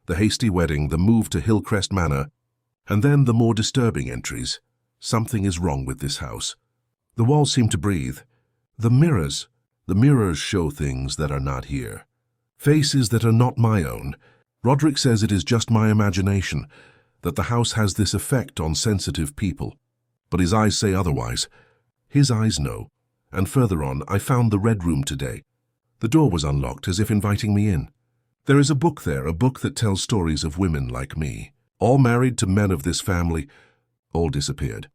the hasty wedding, the move to Hillcrest Manor, and then the more disturbing entries. Something is wrong with this house. The walls seem to breathe. The mirrors show things that are not here. Faces that are not my own. Roderick says it is just my imagination, that the house has this effect on sensitive people. But his eyes say otherwise. His eyes know. And further on, I found the Red Room today. The door was unlocked, as if inviting me in. There is a book there, a book that tells stories of women like me, all married to men of this family, all disappeared.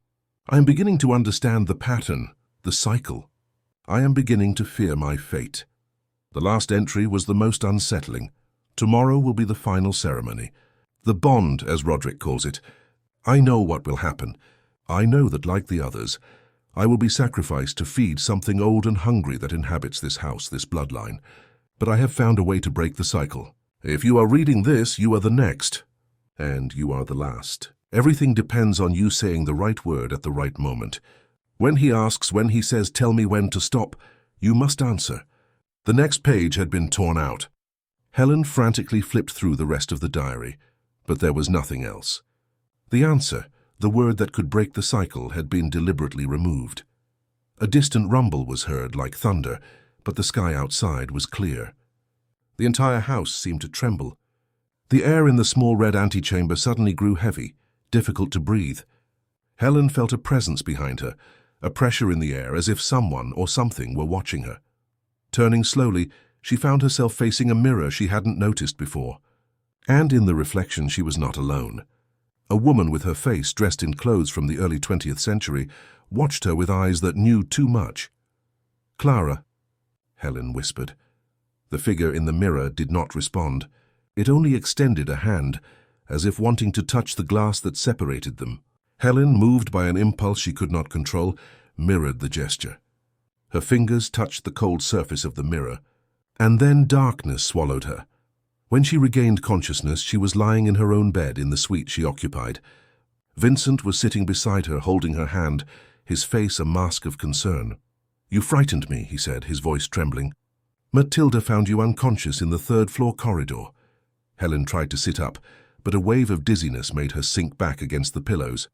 I am beginning to understand the pattern, the cycle. I am beginning to fear my fate. The last entry was the most unsettling. Tomorrow will be the final ceremony. The bond, as Roderick calls it. I know what will happen. I know that, like the others, I will be sacrificed to feed something old and hungry that inhabits this house, this bloodline. But I have found a way to break the cycle. If you are reading this, you are the next. And you are the last. Everything depends on you saying the right word at the right moment. When he asks, when he says, "Tell me when to stop," you must answer. The next page had been torn out. Helen frantically flipped through the rest of the diary, but there was nothing else. The answer, the word that could break the cycle, had been deliberately removed. A distant rumble was heard like thunder, but the sky outside was clear. The entire house seemed to tremble. The air in the small red antechamber suddenly grew heavy, difficult to breathe. Helen felt a presence behind her, a pressure in the air as if someone or something were watching her. Turning slowly, she found herself facing a mirror she hadn't noticed before. And in the reflection she was not alone. A woman with her face dressed in clothes from the early 20th century watched her with eyes that knew too much. "Clara," Helen whispered. The figure in the mirror did not respond. It only extended a hand, as if wanting to touch the glass that separated them. Helen, moved by an impulse she could not control, mirrored the gesture. Her fingers touched the cold surface of the mirror, and then darkness swallowed her. When she regained consciousness, she was lying in her own bed in the suite she occupied. Vincent was sitting beside her, holding her hand, his face a mask of concern. "You frightened me," he said, his voice trembling. "Matilda found you unconscious in the third-floor corridor." Helen tried to sit up, but a wave of dizziness made her sink back against the pillows.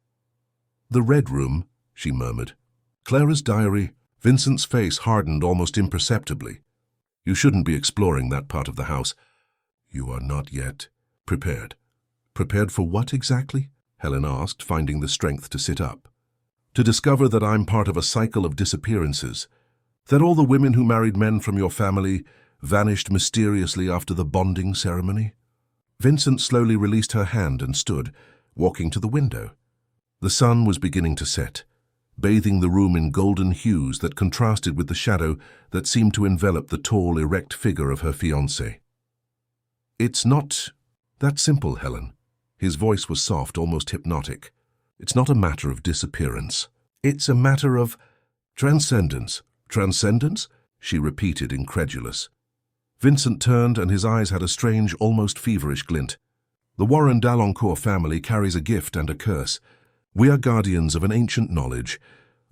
"The Red Room," she murmured. "Clara's diary." Vincent's face hardened almost imperceptibly. "You shouldn't be exploring that part of the house. You are not yet prepared." "Prepared for what exactly?" Helen asked, finding the strength to sit up. "To discover that I'm part of a cycle of disappearances. That all the women who married men from your family vanished mysteriously after the bonding ceremony." Vincent slowly released her hand and stood, walking to the window. The sun was beginning to set, bathing the room in golden hues that contrasted with the shadow that seemed to envelop the tall, erect figure of her fiancé. "It's not that simple, Helen." His voice was soft, almost hypnotic. "It's not a matter of disappearance. It's a matter of transcendence." "Transcendence?" she repeated, incredulous. Vincent turned, and his eyes had a strange, almost feverish glint. "The Warren d'Alencourt family carries a gift and a curse. We are guardians of an ancient knowledge,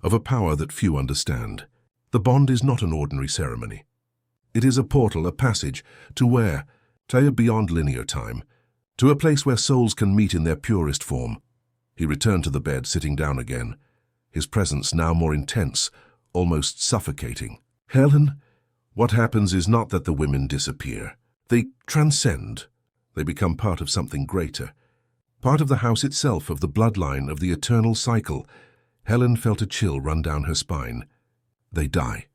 of a power that few understand. The bond is not an ordinary ceremony. It is a portal, a passage, to where? To beyond linear time, to a place where souls can meet in their purest form." He returned to the bed, sitting down again, his presence now more intense, almost suffocating. "Helen, what happens is not that the women disappear. They transcend. They become part of something greater. Part of the house itself, of the bloodline, of the eternal cycle." Helen felt a chill run down her spine. "They die.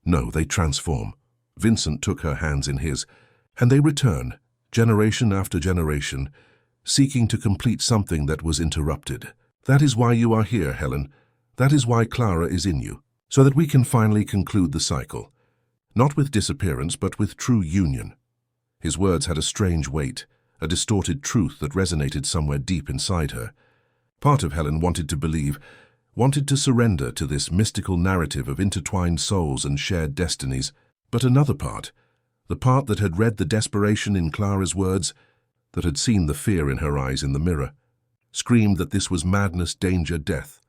No, they transform." Vincent took her hands in his. "And they return, generation after generation, seeking to complete something that was interrupted. That is why you are here, Helen. That is why Clara is in you. So that we can finally conclude the cycle. Not with disappearance, but with true union." His words had a strange weight, a distorted truth that resonated somewhere deep inside her. Part of Helen wanted to believe, wanted to surrender to this mystical narrative of intertwined souls and shared destinies. But another part, the part that had read the desperation in Clara's words, that had seen the fear in her eyes in the mirror, screamed that this was madness, danger, death.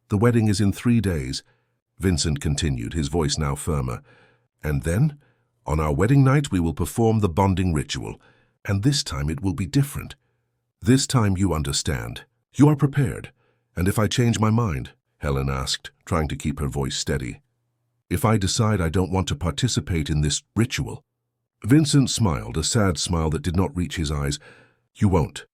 "The wedding is in 3 days. Vincent continued, his voice now firmer. "And then, on our wedding night, we will perform the bonding ritual. And this time it will be different. This time you understand. You are prepared. And if I change my mind?" Helen asked, trying to keep her voice steady. "If I decide I don't want to participate in this ritual?" Vincent smiled, a sad smile that did not reach his eyes. "You won't.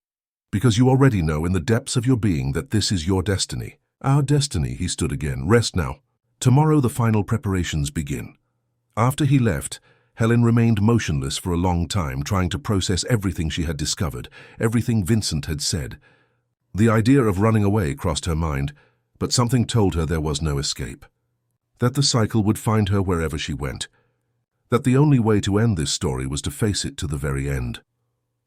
Because you already know in the depths of your being that this is your destiny." "Our destiny," he stood again. "Rest now. Tomorrow the final preparations begin." After he left, Helen remained motionless for a long time, trying to process everything she had discovered, everything Vincent had said. The idea of running away crossed her mind, but something told her there was no escape. That the cycle would find her wherever she went. That the only way to end this story was to face it to the very end.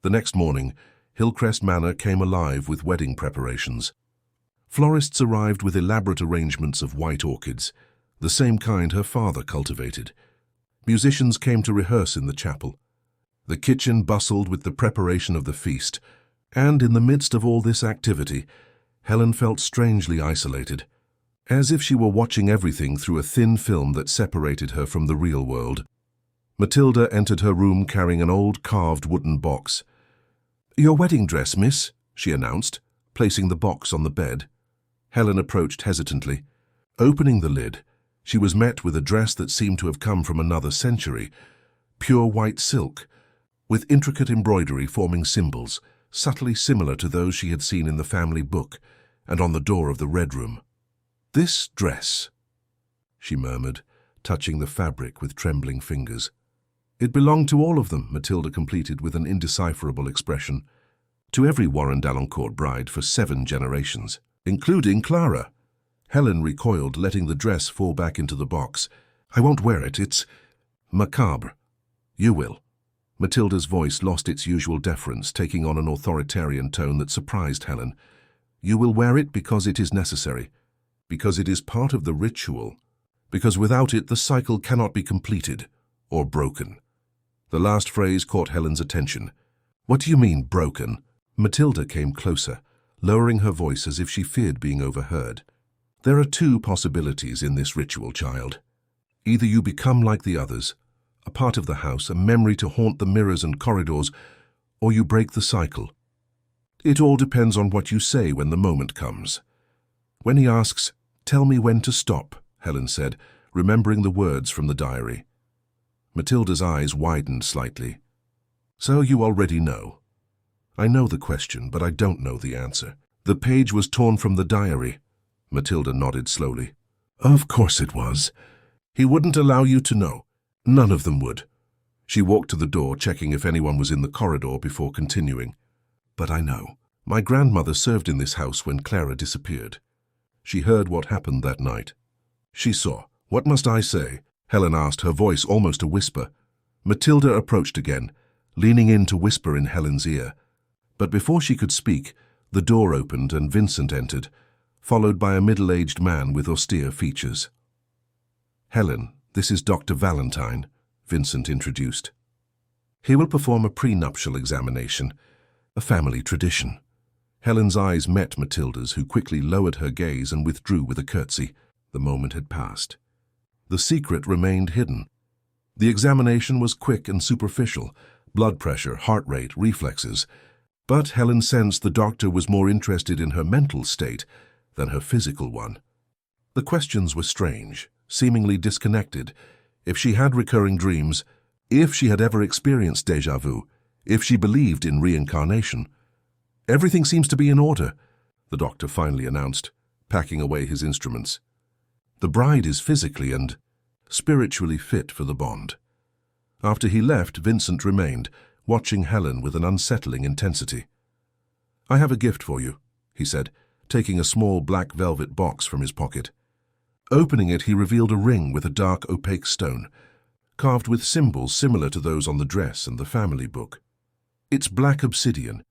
The next morning, Hillcrest Manor came alive with wedding preparations. Florists arrived with elaborate arrangements of white orchids, the same kind her father cultivated. Musicians came to rehearse in the chapel. The kitchen bustled with the preparation of the feast, and in the midst of all this activity, Helen felt strangely isolated, as if she were watching everything through a thin film that separated her from the real world. Matilda entered her room carrying an old carved wooden box. "Your wedding dress, miss," she announced, placing the box on the bed. Helen approached hesitantly. Opening the lid, she was met with a dress that seemed to have come from another century, pure white silk, with intricate embroidery forming symbols, subtly similar to those she had seen in the family book and on the door of the Red Room. "This dress," she murmured, touching the fabric with trembling fingers. "It belonged to all of them," Matilda completed with an indecipherable expression. "To every Warren d'Alencourt bride for 7 generations, including Clara." Helen recoiled, letting the dress fall back into the box. "I won't wear it. It's macabre." "You will." Matilda's voice lost its usual deference, taking on an authoritarian tone that surprised Helen. "You will wear it because it is necessary, because it is part of the ritual, because without it the cycle cannot be completed or broken." The last phrase caught Helen's attention. What do you mean, broken? Matilda came closer, lowering her voice as if she feared being overheard. There are two possibilities in this ritual, child. Either you become like the others, a part of the house, a memory to haunt the mirrors and corridors, or you break the cycle. It all depends on what you say when the moment comes. When he asks, "Tell me when to stop," Helen said, remembering the words from the diary. Matilda's eyes widened slightly. So you already know. I know the question, but I don't know the answer. The page was torn from the diary. Matilda nodded slowly. Of course it was. He wouldn't allow you to know. None of them would. She walked to the door, checking if anyone was in the corridor before continuing. But I know. My grandmother served in this house when Clara disappeared. She heard what happened that night. She saw. What must I say? Helen asked, her voice almost a whisper. Matilda approached again, leaning in to whisper in Helen's ear. But before she could speak, the door opened and Vincent entered, followed by a middle-aged man with austere features. Helen, this is Dr. Valentine, Vincent introduced. He will perform a prenuptial examination, a family tradition. Helen's eyes met Matilda's, who quickly lowered her gaze and withdrew with a curtsy. The moment had passed. The secret remained hidden. The examination was quick and superficial, blood pressure, heart rate, reflexes. But Helen sensed the doctor was more interested in her mental state than her physical one. The questions were strange, seemingly disconnected. If she had recurring dreams, if she had ever experienced déjà vu, if she believed in reincarnation. Everything seems to be in order, the doctor finally announced, packing away his instruments. The bride is physically and spiritually fit for the bond. After he left, Vincent remained, watching Helen with an unsettling intensity. I have a gift for you, he said, taking a small black velvet box from his pocket. Opening it, he revealed a ring with a dark, opaque stone, carved with symbols similar to those on the dress and the family book. It's black obsidian,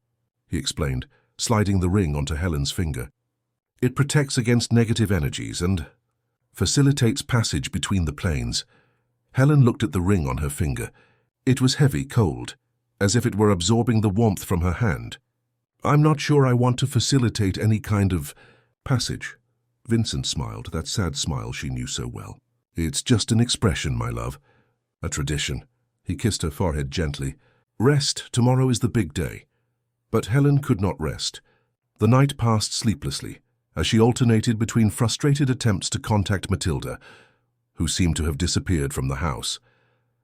he explained, sliding the ring onto Helen's finger. It protects against negative energies and facilitates passage between the planes. Helen looked at the ring on her finger. It was heavy, cold, as if it were absorbing the warmth from her hand. I'm not sure I want to facilitate any kind of passage. Vincent smiled, that sad smile she knew so well. It's just an expression, my love. A tradition. He kissed her forehead gently. Rest, tomorrow is the big day. But Helen could not rest. The night passed sleeplessly, as she alternated between frustrated attempts to contact Matilda, who seemed to have disappeared from the house,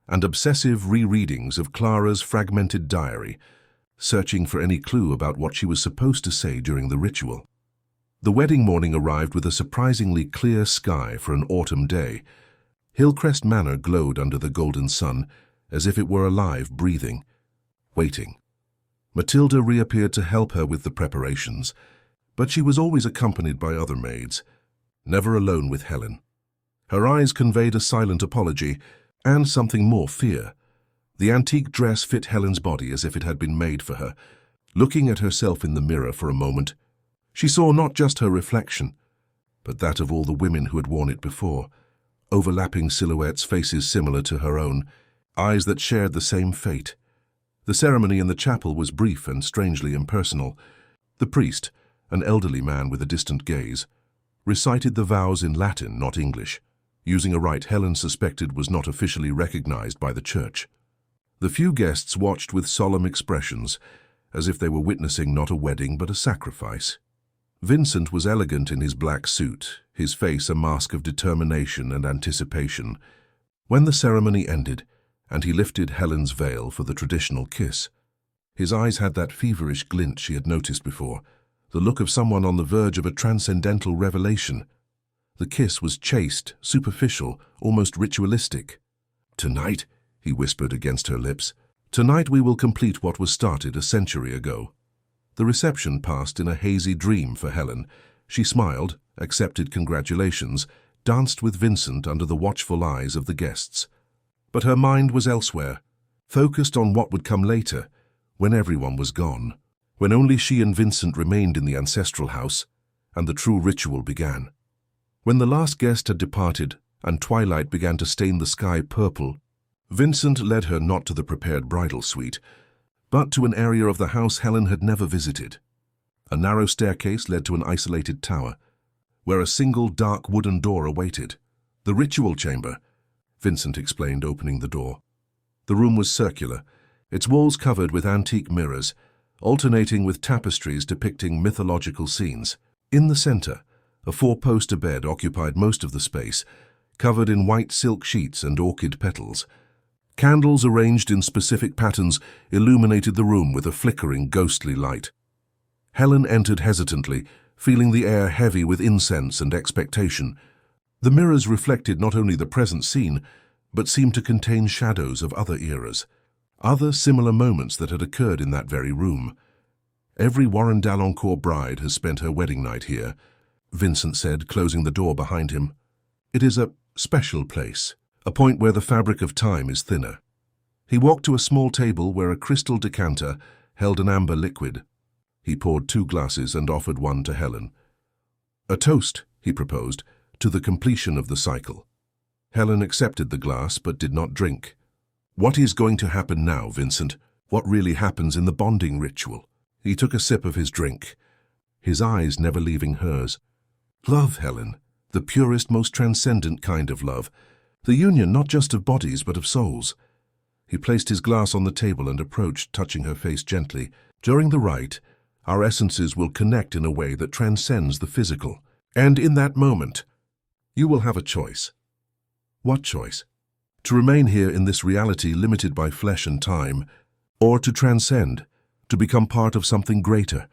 and obsessive rereadings of Clara's fragmented diary, searching for any clue about what she was supposed to say during the ritual. The wedding morning arrived with a surprisingly clear sky for an autumn day. Hillcrest Manor glowed under the golden sun, as if it were alive, breathing, waiting. Matilda reappeared to help her with the preparations, but she was always accompanied by other maids, never alone with Helen. Her eyes conveyed a silent apology and something more, fear. The antique dress fit Helen's body as if it had been made for her. Looking at herself in the mirror for a moment, she saw not just her reflection, but that of all the women who had worn it before, overlapping silhouettes, faces similar to her own, eyes that shared the same fate. The ceremony in the chapel was brief and strangely impersonal. The priest, an elderly man with a distant gaze, recited the vows in Latin, not English, using a rite Helen suspected was not officially recognized by the church. The few guests watched with solemn expressions, as if they were witnessing not a wedding but a sacrifice. Vincent was elegant in his black suit, his face a mask of determination and anticipation. When the ceremony ended, and he lifted Helen's veil for the traditional kiss, his eyes had that feverish glint she had noticed before, the look of someone on the verge of a transcendental revelation. The kiss was chaste, superficial, almost ritualistic. Tonight, he whispered against her lips, tonight we will complete what was started a century ago. The reception passed in a hazy dream for Helen. She smiled, accepted congratulations, danced with Vincent under the watchful eyes of the guests. But her mind was elsewhere, focused on what would come later, when everyone was gone, when only she and Vincent remained in the ancestral house, and the true ritual began. When the last guest had departed and twilight began to stain the sky purple, Vincent led her not to the prepared bridal suite, but to an area of the house Helen had never visited. A narrow staircase led to an isolated tower, where a single dark wooden door awaited. The ritual chamber, Vincent explained, opening the door. The room was circular, its walls covered with antique mirrors, alternating with tapestries depicting mythological scenes. In the center, a four-poster bed occupied most of the space, covered in white silk sheets and orchid petals. Candles arranged in specific patterns illuminated the room with a flickering, ghostly light. Helen entered hesitantly, feeling the air heavy with incense and expectation. The mirrors reflected not only the present scene, but seemed to contain shadows of other eras, other similar moments that had occurred in that very room. Every Warren d'Alencourt bride has spent her wedding night here, Vincent said, closing the door behind him. It is a special place, a point where the fabric of time is thinner. He walked to a small table where a crystal decanter held an amber liquid. He poured 2 glasses and offered one to Helen. A toast, he proposed, to the completion of the cycle. Helen accepted the glass but did not drink. What is going to happen now, Vincent? What really happens in the bonding ritual? He took a sip of his drink, his eyes never leaving hers. Love, Helen, the purest, most transcendent kind of love. The union not just of bodies but of souls. He placed his glass on the table and approached, touching her face gently. During the rite, our essences will connect in a way that transcends the physical. And in that moment, you will have a choice. What choice? To remain here in this reality limited by flesh and time, or to transcend, to become part of something greater.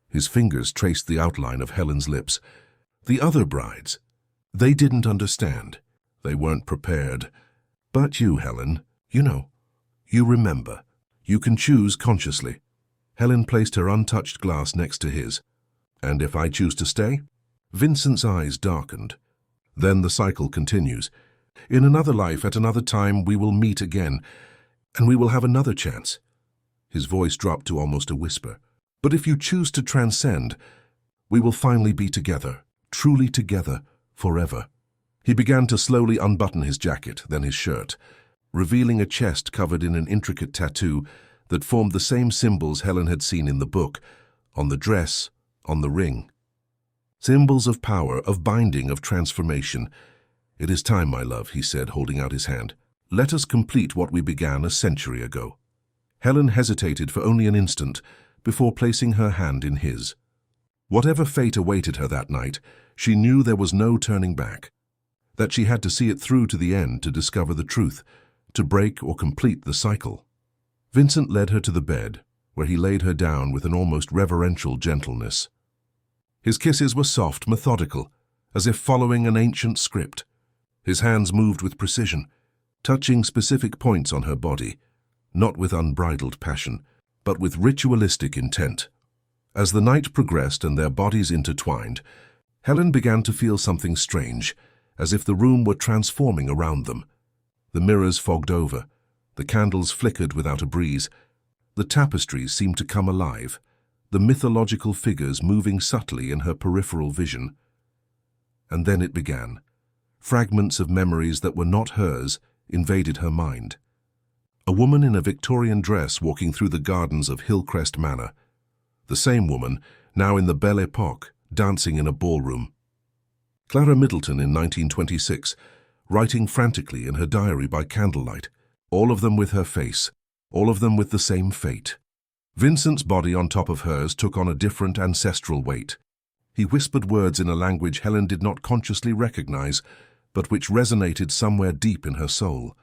His fingers traced the outline of Helen's lips. The other brides, they didn't understand. They weren't prepared. But you, Helen, you know, you remember. You can choose consciously. Helen placed her untouched glass next to his. And if I choose to stay? Vincent's eyes darkened. Then the cycle continues. In another life, at another time, we will meet again, and we will have another chance. His voice dropped to almost a whisper. But if you choose to transcend, we will finally be together, truly together, forever. He began to slowly unbutton his jacket, then his shirt, revealing a chest covered in an intricate tattoo that formed the same symbols Helen had seen in the book, on the dress, on the ring. Symbols of power, of binding, of transformation. It is time, my love, he said, holding out his hand. Let us complete what we began a century ago. Helen hesitated for only an instant before placing her hand in his. Whatever fate awaited her that night, she knew there was no turning back, that she had to see it through to the end to discover the truth, to break or complete the cycle. Vincent led her to the bed, where he laid her down with an almost reverential gentleness. His kisses were soft, methodical, as if following an ancient script. His hands moved with precision, touching specific points on her body, not with unbridled passion, but with ritualistic intent. As the night progressed and their bodies intertwined, Helen began to feel something strange, as if the room were transforming around them. The mirrors fogged over, the candles flickered without a breeze, the tapestries seemed to come alive, the mythological figures moving subtly in her peripheral vision. And then it began. Fragments of memories that were not hers invaded her mind. A woman in a Victorian dress walking through the gardens of Hillcrest Manor. The same woman, now in the Belle Époque, dancing in a ballroom. Clara Middleton in 1926, writing frantically in her diary by candlelight, all of them with her face, all of them with the same fate. Vincent's body on top of hers took on a different ancestral weight. He whispered words in a language Helen did not consciously recognize, but which resonated somewhere deep in her soul.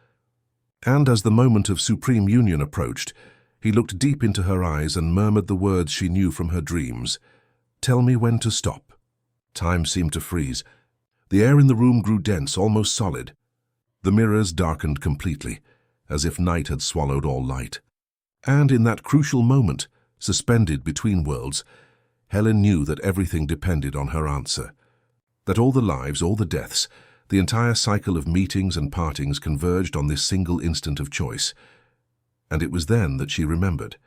And as the moment of supreme union approached, he looked deep into her eyes and murmured the words she knew from her dreams. Tell me when to stop. Time seemed to freeze. The air in the room grew dense, almost solid. The mirrors darkened completely, as if night had swallowed all light. And in that crucial moment, suspended between worlds, Helen knew that everything depended on her answer. That all the lives, all the deaths, the entire cycle of meetings and partings converged on this single instant of choice. And it was then that she remembered.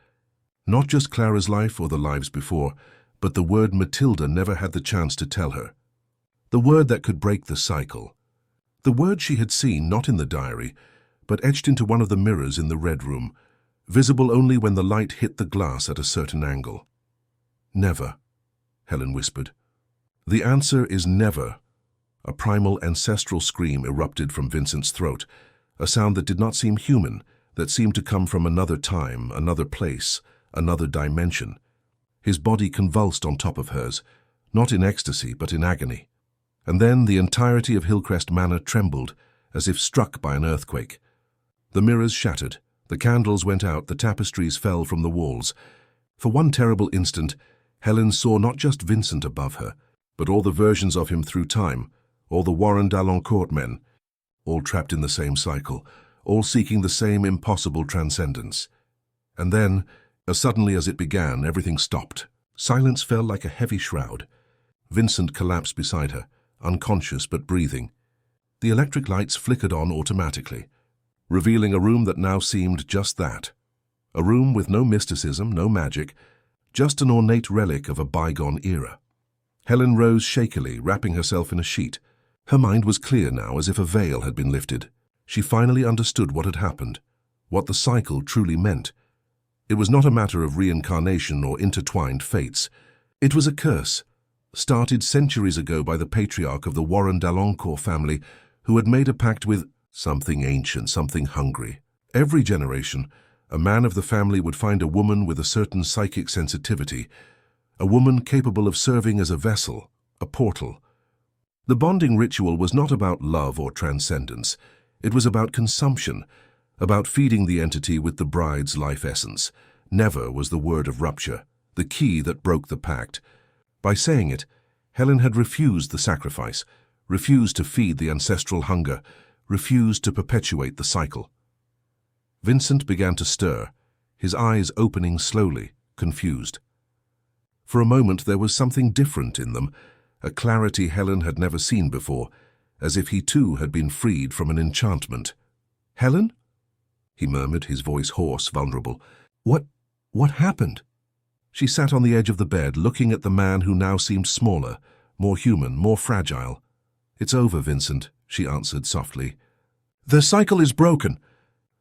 Not just Clara's life or the lives before, but the word Matilda never had the chance to tell her. The word that could break the cycle. The word she had seen not in the diary, but etched into one of the mirrors in the Red Room. visible only when the light hit the glass at a certain angle. Never, Helen whispered. The answer is never. A primal ancestral scream erupted from Vincent's throat, a sound that did not seem human, that seemed to come from another time, another place, another dimension. His body convulsed on top of hers, not in ecstasy but in agony. And then the entirety of Hillcrest Manor trembled, as if struck by an earthquake. The mirrors shattered, the candles went out, the tapestries fell from the walls. For one terrible instant, Helen saw not just Vincent above her, but all the versions of him through time, all the Warren d'Alencourt men, all trapped in the same cycle, all seeking the same impossible transcendence. And then, as suddenly as it began, everything stopped. Silence fell like a heavy shroud. Vincent collapsed beside her, unconscious but breathing. The electric lights flickered on automatically, revealing a room that now seemed just that. A room with no mysticism, no magic, just an ornate relic of a bygone era. Helen rose shakily, wrapping herself in a sheet. Her mind was clear now, as if a veil had been lifted. She finally understood what had happened, what the cycle truly meant. It was not a matter of reincarnation or intertwined fates. It was a curse, started centuries ago by the patriarch of the Warren d'Alencourt family, who had made a pact with something ancient, something hungry. Every generation, a man of the family would find a woman with a certain psychic sensitivity, a woman capable of serving as a vessel, a portal. The bonding ritual was not about love or transcendence. It was about consumption, about feeding the entity with the bride's life essence. Never was the word of rupture, the key that broke the pact. By saying it, Helen had refused the sacrifice, refused to feed the ancestral hunger, refused to perpetuate the cycle. Vincent began to stir, his eyes opening slowly, confused. For a moment there was something different in them, a clarity Helen had never seen before, as if he too had been freed from an enchantment. "Helen?" he murmured, his voice hoarse, vulnerable. What happened?" She sat on the edge of the bed, looking at the man who now seemed smaller, more human, more fragile. "It's over, Vincent," she answered softly. "The cycle is broken.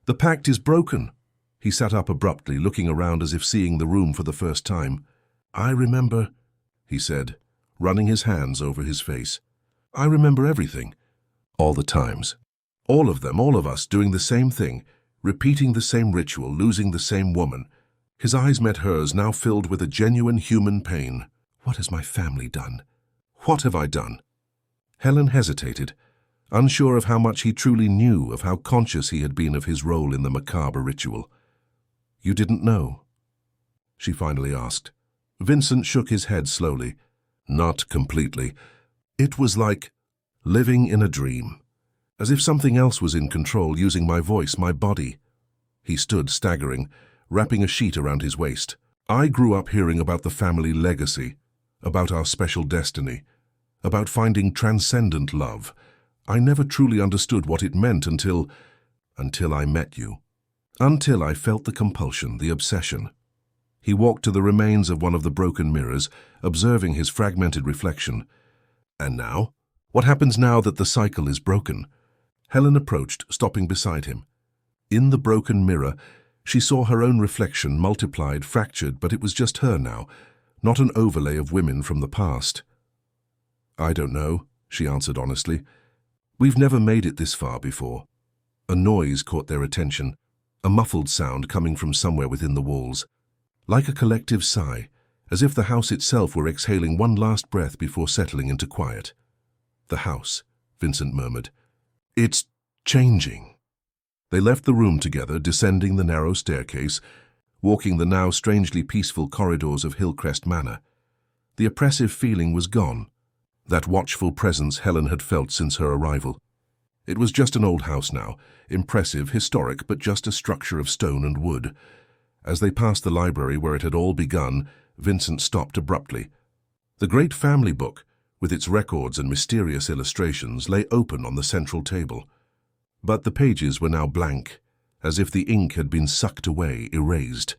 The pact is broken." He sat up abruptly, looking around as if seeing the room for the first time. "I remember," he said, running his hands over his face. "I remember everything. All the times. All of them, all of us, doing the same thing, repeating the same ritual, losing the same woman." His eyes met hers, now filled with a genuine human pain. "What has my family done? What have I done?" Helen hesitated, unsure of how much he truly knew, of how conscious he had been of his role in the macabre ritual. "You didn't know?" she finally asked. Vincent shook his head slowly. "Not completely. It was like living in a dream, as if something else was in control, using my voice, my body." He stood, staggering, wrapping a sheet around his waist. "I grew up hearing about the family legacy, about our special destiny, about finding transcendent love. I never truly understood what it meant until I met you. Until I felt the compulsion, the obsession." He walked to the remains of one of the broken mirrors, observing his fragmented reflection. "And now? What happens now that the cycle is broken?" Helen approached, stopping beside him. In the broken mirror, she saw her own reflection, multiplied, fractured, but it was just her now, not an overlay of women from the past. "I don't know," she answered honestly. "We've never made it this far before." A noise caught their attention, a muffled sound coming from somewhere within the walls. Like a collective sigh, as if the house itself were exhaling one last breath before settling into quiet. "The house," Vincent murmured. "It's changing." They left the room together, descending the narrow staircase, walking the now strangely peaceful corridors of Hillcrest Manor. The oppressive feeling was gone, that watchful presence Helen had felt since her arrival. It was just an old house now, impressive, historic, but just a structure of stone and wood. As they passed the library where it had all begun, Vincent stopped abruptly. The great family book, with its records and mysterious illustrations, lay open on the central table. But the pages were now blank, as if the ink had been sucked away, erased.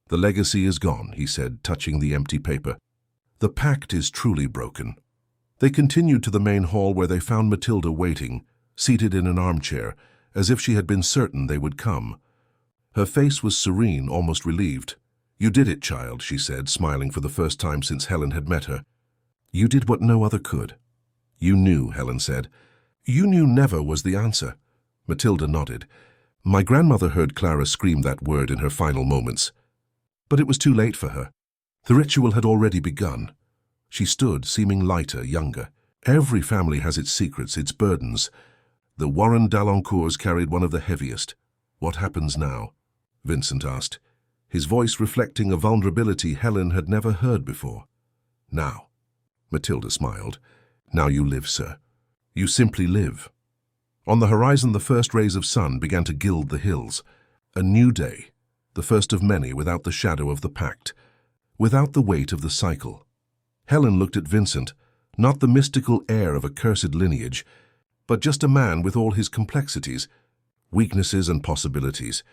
"The legacy is gone," he said, touching the empty paper. "The pact is truly broken." They continued to the main hall where they found Matilda waiting, seated in an armchair, as if she had been certain they would come. Her face was serene, almost relieved. "You did it, child," she said, smiling for the first time since Helen had met her. "You did what no other could." "You knew," Helen said. "You knew never was the answer." Matilda nodded. "My grandmother heard Clara scream that word in her final moments. But it was too late for her. The ritual had already begun." She stood, seeming lighter, younger. "Every family has its secrets, its burdens. The Warren d'Alencourts carried one of the heaviest. What happens now?" Vincent asked, his voice reflecting a vulnerability Helen had never heard before. "Now," Matilda smiled. "Now you live, sir. You simply live." On the horizon, the first rays of sun began to gild the hills. A new day, the first of many without the shadow of the pact, without the weight of the cycle. Helen looked at Vincent, not the mystical heir of a cursed lineage, but just a man with all his complexities, weaknesses and possibilities.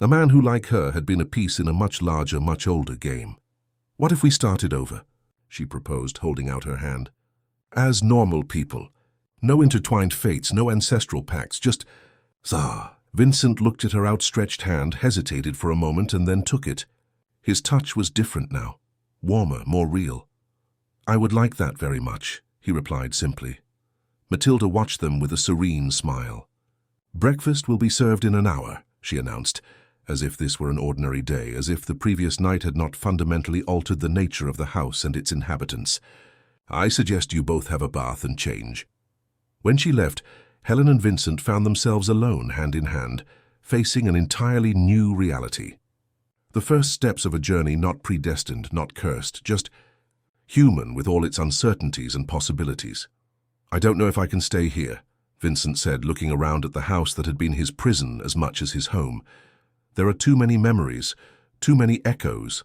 A man who, like her, had been a piece in a much larger, much older game. "What if we started over?" she proposed, holding out her hand. "As normal people. No intertwined fates, no ancestral pacts, just... Zah." Vincent looked at her outstretched hand, hesitated for a moment, and then took it. His touch was different now, warmer, more real. "I would like that very much," he replied simply. Matilda watched them with a serene smile. "Breakfast will be served in an hour," she announced, as if this were an ordinary day, as if the previous night had not fundamentally altered the nature of the house and its inhabitants. "I suggest you both have a bath and change." When she left, Helen and Vincent found themselves alone, hand in hand, facing an entirely new reality. The first steps of a journey not predestined, not cursed, just human with all its uncertainties and possibilities. "I don't know if I can stay here," Vincent said, looking around at the house that had been his prison as much as his home. "There are too many memories, too many echoes."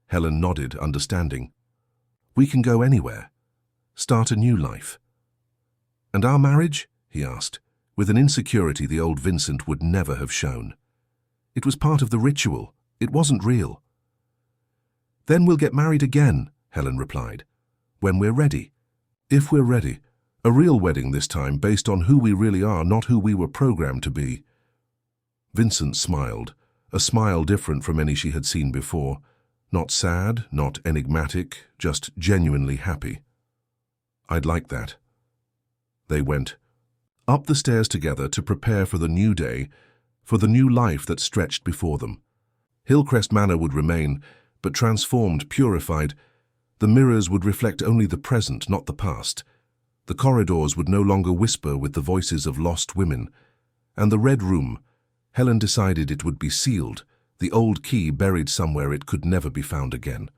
Helen nodded, understanding. "We can go anywhere. Start a new life." "And our marriage?" he asked, with an insecurity the old Vincent would never have shown. "It was part of the ritual. It wasn't real." "Then we'll get married again," Helen replied. "When we're ready. If we're ready. A real wedding this time, based on who we really are, not who we were programmed to be." Vincent smiled, a smile different from any she had seen before. Not sad, not enigmatic, just genuinely happy. "I'd like that." They went up the stairs together to prepare for the new day, for the new life that stretched before them. Hillcrest Manor would remain, but transformed, purified. The mirrors would reflect only the present, not the past. The corridors would no longer whisper with the voices of lost women. And the Red Room, Helen decided it would be sealed, the old key buried somewhere it could never be found again.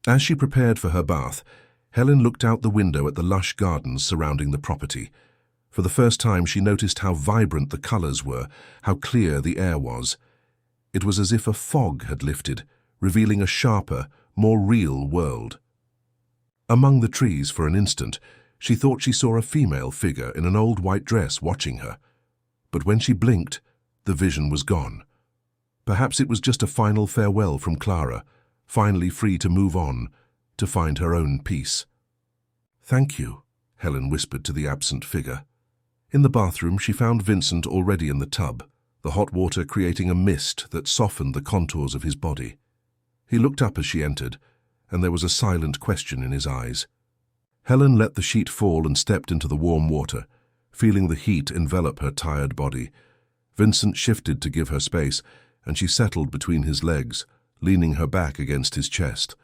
As she prepared for her bath, Helen looked out the window at the lush gardens surrounding the property. For the first time she noticed how vibrant the colors were, how clear the air was. It was as if a fog had lifted, revealing a sharper, more real world. Among the trees, for an instant, she thought she saw a female figure in an old white dress watching her. But when she blinked, the vision was gone. Perhaps it was just a final farewell from Clara, finally free to move on, to find her own peace. "Thank you," Helen whispered to the absent figure. In the bathroom, she found Vincent already in the tub, the hot water creating a mist that softened the contours of his body. He looked up as she entered, and there was a silent question in his eyes. Helen let the sheet fall and stepped into the warm water, feeling the heat envelop her tired body. Vincent shifted to give her space, and she settled between his legs, leaning her back against his chest.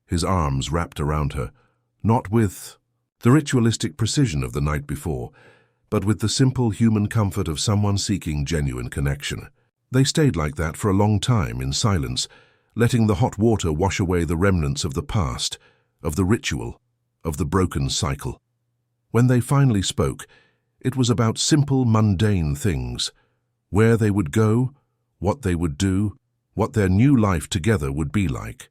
His arms wrapped around her, not with the ritualistic precision of the night before, but with the simple human comfort of someone seeking genuine connection. They stayed like that for a long time in silence, letting the hot water wash away the remnants of the past, of the ritual, of the broken cycle. When they finally spoke, it was about simple, mundane things: where they would go, what they would do, what their new life together would be like.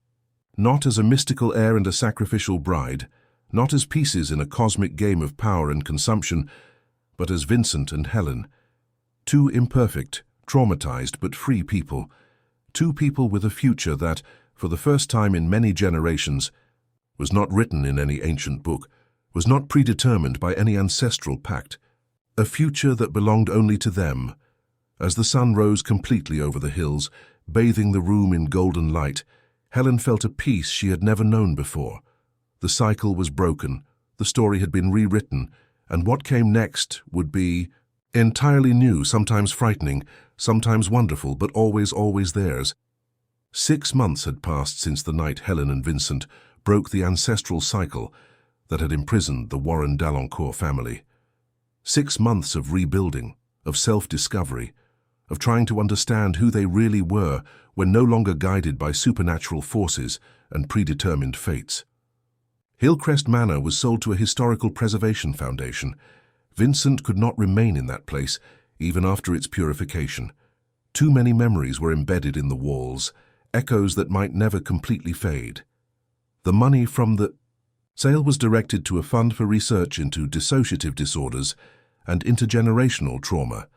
Not as a mystical heir and a sacrificial bride, not as pieces in a cosmic game of power and consumption, but as Vincent and Helen, two imperfect, traumatized but free people, two people with a future that, for the first time in many generations, was not written in any ancient book, was not predetermined by any ancestral pact, a future that belonged only to them, As the sun rose completely over the hills, bathing the room in golden light, Helen felt a peace she had never known before. The cycle was broken, the story had been rewritten, and what came next would be entirely new, sometimes frightening, sometimes wonderful, but always theirs. 6 months had passed since the night Helen and Vincent broke the ancestral cycle that had imprisoned the Warren d'Alencourt family. 6 months of rebuilding, of self-discovery, of trying to understand who they really were when no longer guided by supernatural forces and predetermined fates. Hillcrest Manor was sold to a historical preservation foundation. Vincent could not remain in that place, even after its purification. Too many memories were embedded in the walls, echoes that might never completely fade. The money from the sale was directed to a fund for research into dissociative disorders and intergenerational trauma,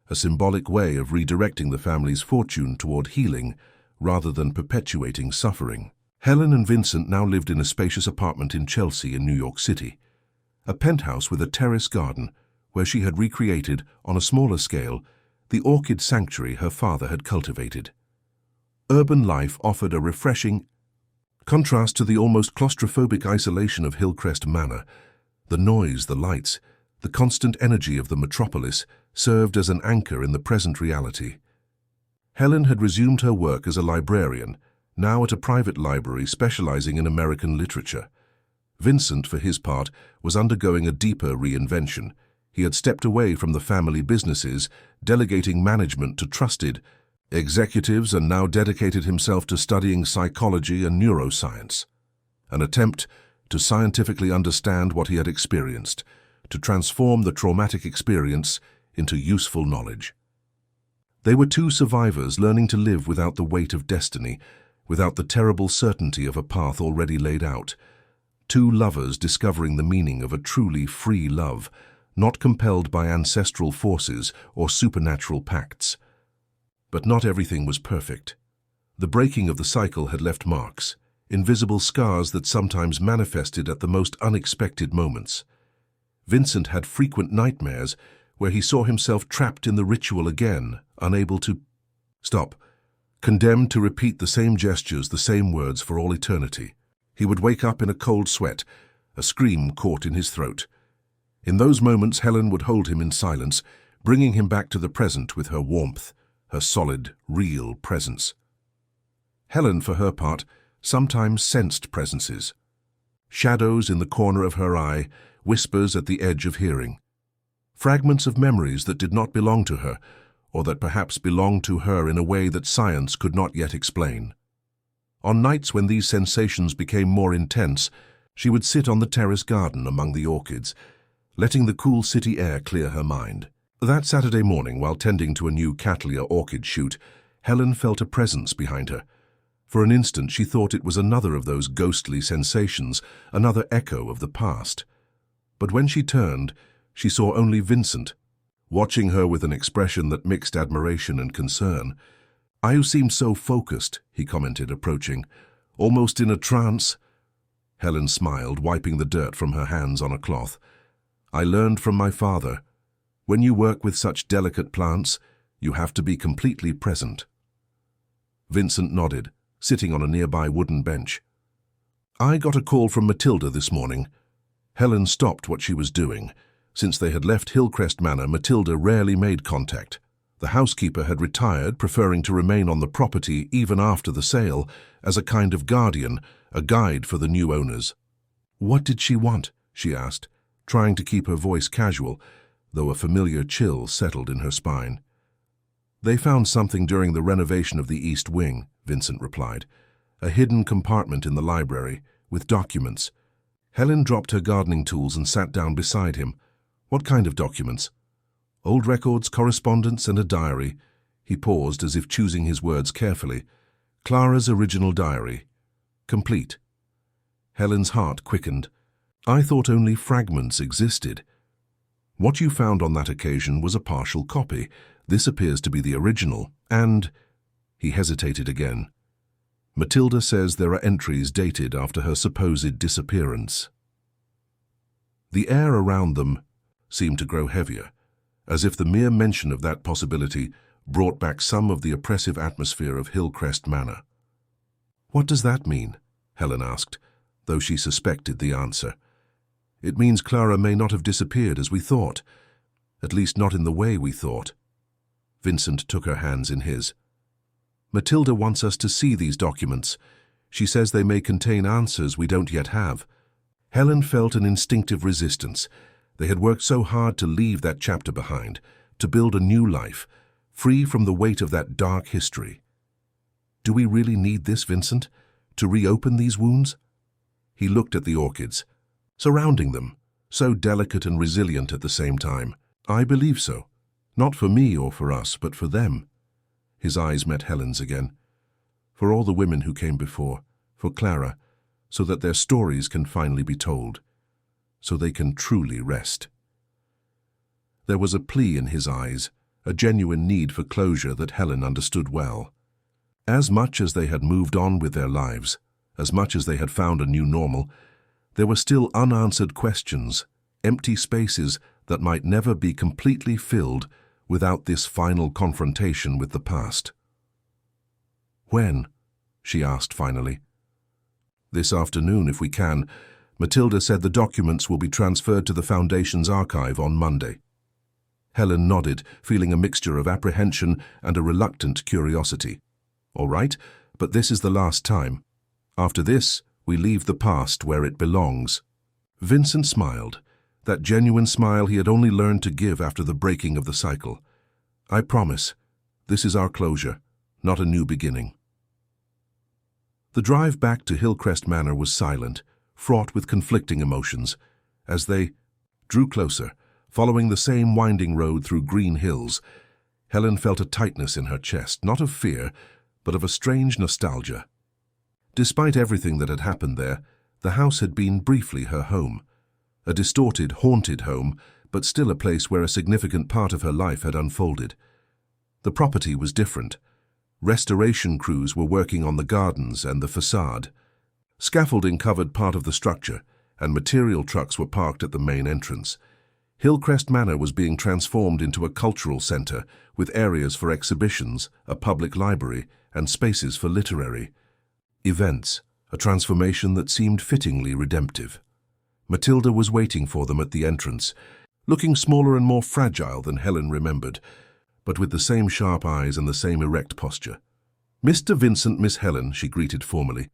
a symbolic way of redirecting the family's fortune toward healing rather than perpetuating suffering. Helen and Vincent now lived in a spacious apartment in Chelsea in New York City, a penthouse with a terrace garden where she had recreated, on a smaller scale, the orchid sanctuary her father had cultivated. Urban life offered a refreshing contrast to the almost claustrophobic isolation of Hillcrest Manor. The noise, the lights, the constant energy of the metropolis served as an anchor in the present reality. Helen had resumed her work as a librarian, now at a private library specializing in American literature. Vincent, for his part, was undergoing a deeper reinvention. He had stepped away from the family businesses, delegating management to trusted executives, and now dedicated himself to studying psychology and neuroscience, an attempt to scientifically understand what he had experienced, to transform the traumatic experience into useful knowledge. They were two survivors learning to live without the weight of destiny, without the terrible certainty of a path already laid out. Two lovers discovering the meaning of a truly free love, not compelled by ancestral forces or supernatural pacts. But not everything was perfect. The breaking of the cycle had left marks, invisible scars that sometimes manifested at the most unexpected moments. Vincent had frequent nightmares where he saw himself trapped in the ritual again, unable to stop, condemned to repeat the same gestures, the same words for all eternity. He would wake up in a cold sweat, a scream caught in his throat. In those moments, Helen would hold him in silence, bringing him back to the present with her warmth, her solid, real presence. Helen, for her part, sometimes sensed presences. Shadows in the corner of her eye, whispers at the edge of hearing. Fragments of memories that did not belong to her, or that perhaps belonged to her in a way that science could not yet explain. On nights when these sensations became more intense, she would sit on the terrace garden among the orchids, letting the cool city air clear her mind. That Saturday morning, while tending to a new Cattleya orchid shoot, Helen felt a presence behind her. For an instant she thought it was another of those ghostly sensations, another echo of the past. But when she turned, she saw only Vincent, watching her with an expression that mixed admiration and concern. "You seem so focused," he commented, approaching, "almost in a trance." Helen smiled, wiping the dirt from her hands on a cloth. "I learned from my father. When you work with such delicate plants, you have to be completely present." Vincent nodded, sitting on a nearby wooden bench. "I got a call from Matilda this morning." Helen stopped what she was doing. Since they had left Hillcrest Manor, Matilda rarely made contact. The housekeeper had retired, preferring to remain on the property even after the sale, as a kind of guardian, a guide for the new owners. "What did she want?" she asked, trying to keep her voice casual, though a familiar chill settled in her spine. "They found something during the renovation of the East Wing," Vincent replied. "A hidden compartment in the library, with documents." Helen dropped her gardening tools and sat down beside him. "What kind of documents?" "Old records, correspondence, and a diary." He paused as if choosing his words carefully. "Clara's original diary. Complete." Helen's heart quickened. "I thought only fragments existed." "What you found on that occasion was a partial copy. This appears to be the original, and—" He hesitated again. "Matilda says there are entries dated after her supposed disappearance." The air around them seemed to grow heavier, as if the mere mention of that possibility brought back some of the oppressive atmosphere of Hillcrest Manor. "What does that mean?" Helen asked, though she suspected the answer. "It means Clara may not have disappeared as we thought, at least not in the way we thought." Vincent took her hands in his. "Matilda wants us to see these documents. She says they may contain answers we don't yet have." Helen felt an instinctive resistance. They had worked so hard to leave that chapter behind, to build a new life, free from the weight of that dark history. "Do we really need this, Vincent? To reopen these wounds?" He looked at the orchids, surrounding them, so delicate and resilient at the same time. "I believe so. Not for me or for us, but for them." His eyes met Helen's again. "For all the women who came before, for Clara, so that their stories can finally be told, so they can truly rest." There was a plea in his eyes, a genuine need for closure that Helen understood well. As much as they had moved on with their lives, as much as they had found a new normal, there were still unanswered questions, empty spaces that might never be completely filled without this final confrontation with the past. "When?" she asked finally. "This afternoon, if we can. Matilda said the documents will be transferred to the Foundation's archive on Monday." Helen nodded, feeling a mixture of apprehension and a reluctant curiosity. "All right, but this is the last time. After this, we leave the past where it belongs." Vincent smiled, that genuine smile he had only learned to give after the breaking of the cycle. "I promise, this is our closure, not a new beginning." The drive back to Hillcrest Manor was silent, fraught with conflicting emotions. As they drew closer, following the same winding road through green hills, Helen felt a tightness in her chest, not of fear, but of a strange nostalgia. Despite everything that had happened there, the house had been briefly her home. A distorted, haunted home, but still a place where a significant part of her life had unfolded. The property was different. Restoration crews were working on the gardens and the facade. Scaffolding covered part of the structure, and material trucks were parked at the main entrance. Hillcrest Manor was being transformed into a cultural center, with areas for exhibitions, a public library, and spaces for literary events, a transformation that seemed fittingly redemptive. Matilda was waiting for them at the entrance, looking smaller and more fragile than Helen remembered, but with the same sharp eyes and the same erect posture. "Mr. Vincent, Miss Helen," she greeted formally,